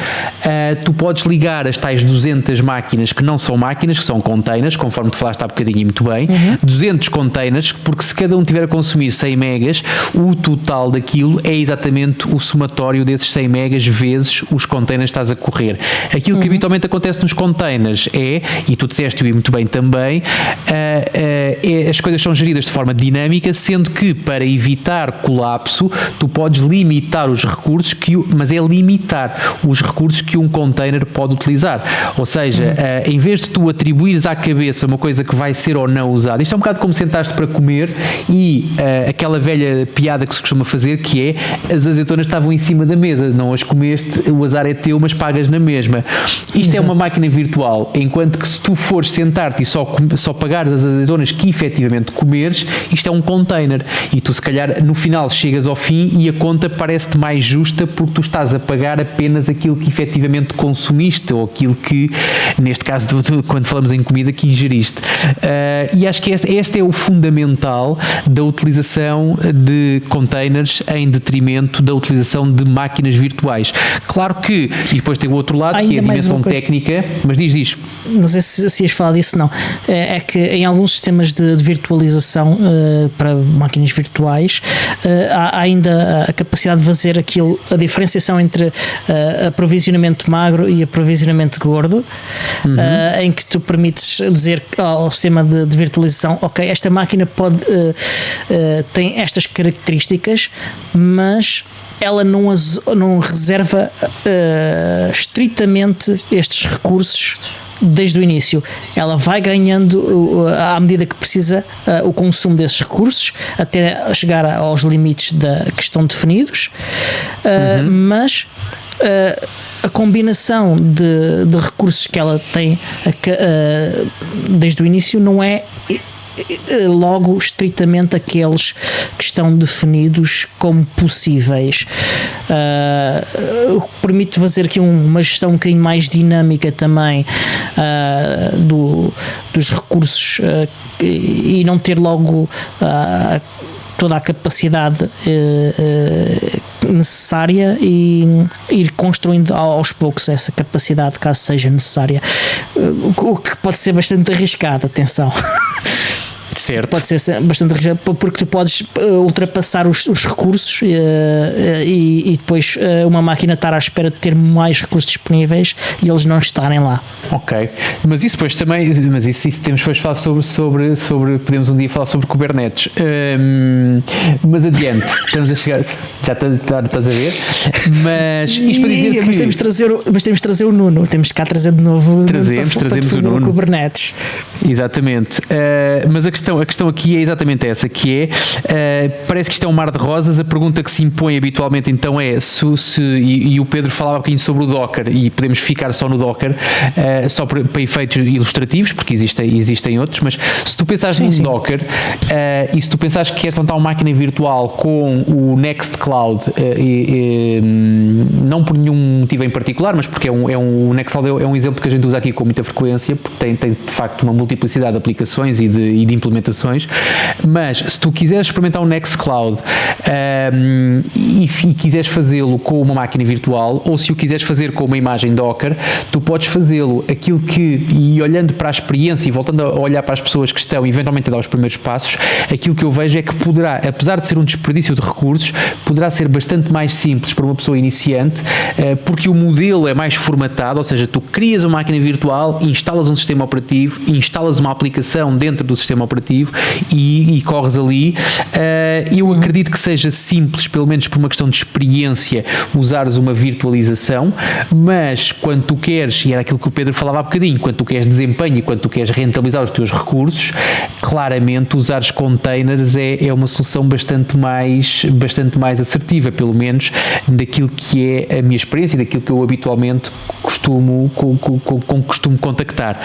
tu podes ligar as tais 200 máquinas que não são máquinas, que são containers, conforme te falaste há bocadinho e muito bem, 200 containers, porque se cada um tiver a consumir 100 megas, o total daquilo é exatamente o somatório desses 100 megas vezes os containers que estás a correr. Aquilo que habitualmente acontece nos containers e tu disseste-o e muito bem também, as coisas são geridas de forma dinâmica, sendo que para evitar colapso, tu podes limitar os recursos, mas é limitar os recursos que um container pode utilizar. Ou seja, em vez de tu atribuires à cabeça uma coisa que vai ser ou não usada, isto é um bocado como sentaste para comer e aquela velha piada que se costuma fazer, que é as azeitonas estavam em cima da mesa, não as comeste, o azar é teu, mas pagas na mesma. Isto é uma máquina virtual, enquanto que se tu fores sentar-te e só pagares as azeitonas que efetivamente comeres, isto é um container e tu se calhar no final chegas ao fim e a conta parece-te mais justa porque tu estás a pagar apenas aquilo que efetivamente consumiste ou aquilo que, neste caso, quando falamos em comida, que ingeriste. E acho que este é o fundamental da utilização de containers em detrimento da utilização de máquinas virtuais. Claro que, e depois tem o outro lado, que é a dimensão técnica, mas diz. Não sei se ias falar disso, não. É que em alguns sistemas de virtualização para máquinas virtuais há ainda a capacidade de fazer aquilo, a diferenciação entre aprovisionamento magro e aprovisionamento gordo, em que tu permites dizer ao sistema de virtualização, ok, esta máquina tem estas características, mas ela não reserva estritamente estes recursos desde o início. Ela vai ganhando à medida que precisa o consumo desses recursos até chegar aos limites que estão definidos, mas a combinação de recursos que ela tem desde o início não é logo estritamente aqueles que estão definidos como possíveis, o que permite fazer aqui uma gestão um bocadinho mais dinâmica também dos recursos e não ter logo toda a capacidade necessária e ir construindo aos poucos essa capacidade caso seja necessária, o que pode ser bastante arriscado, atenção. Certo. Pode ser bastante arriscado porque tu podes ultrapassar os recursos e depois uma máquina estar à espera de ter mais recursos disponíveis e eles não estarem lá. Ok, mas isso depois também, isso temos depois de falar sobre podemos um dia falar sobre Kubernetes, mas adiante, estamos a chegar, já estás a ver, mas isto para dizer que... Mas temos de trazer o Nuno, temos que cá trazer de novo trazemos o Nuno. Kubernetes. Exatamente, mas a questão aqui é exatamente essa, que é, parece que isto é um mar de rosas. A pergunta que se impõe habitualmente então é e o Pedro falava um bocadinho sobre o Docker, e podemos ficar só no Docker, só para efeitos ilustrativos, porque existem outros, mas se tu pensares num Docker, e se tu pensares que queres montar uma máquina virtual com o Nextcloud, não por nenhum motivo em particular, mas porque o Nextcloud é um exemplo que a gente usa aqui com muita frequência, porque tem de facto uma multiplicidade de aplicações e de implementações, mas se tu quiseres experimentar o Nextcloud e quiseres fazê-lo com uma máquina virtual, ou se o quiseres fazer com uma imagem Docker, tu podes fazê-lo e olhando para a experiência e voltando a olhar para as pessoas que estão eventualmente a dar os primeiros passos, aquilo que eu vejo é que poderá, apesar de ser um desperdício de recursos, poderá ser bastante mais simples para uma pessoa iniciante, porque o modelo é mais formatado, ou seja, tu crias uma máquina virtual, instalas um sistema operativo, instalas uma aplicação dentro do sistema operativo e corres ali. Eu acredito que seja simples, pelo menos por uma questão de experiência, usares uma virtualização, mas quando tu queres, e era aquilo que o Pedro falava há bocadinho, quando tu queres desempenho e quando tu queres rentabilizar os teus recursos, claramente usares containers é uma solução bastante mais assertiva, pelo menos daquilo que é a minha experiência, daquilo que eu habitualmente costumo contactar.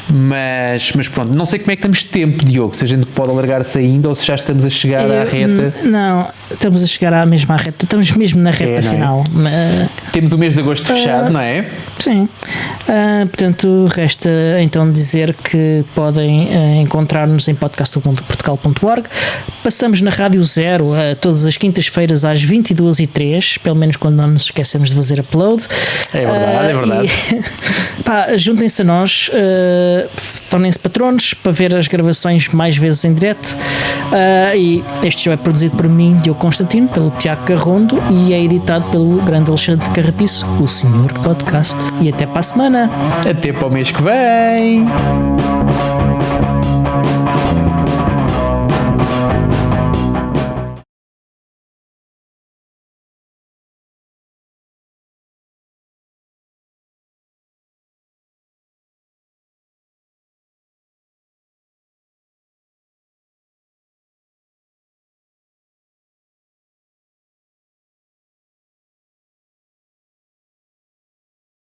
Mas pronto, não sei como é que estamos de tempo, Diogo, se a gente pode alargar-se ainda ou se já estamos a chegar à reta. Não, estamos a chegar à mesma reta, estamos mesmo na reta final. Temos o mês de agosto fechado, não é? Sim. Portanto, resta então dizer que podem encontrar-nos em podcast.portugal.org. Passamos na Rádio Zero todas as quintas-feiras às 22h03, pelo menos quando não nos esquecemos de fazer upload. É verdade. Juntem-se a nós, tornem-se patronos para ver as gravações mais vezes em direto. E este show é produzido por mim, Diogo Constantino, pelo Tiago Carrondo, e é editado pelo grande Alexandre Carrapiço, o Senhor Podcast. E até para a semana. Até para o mês que vem.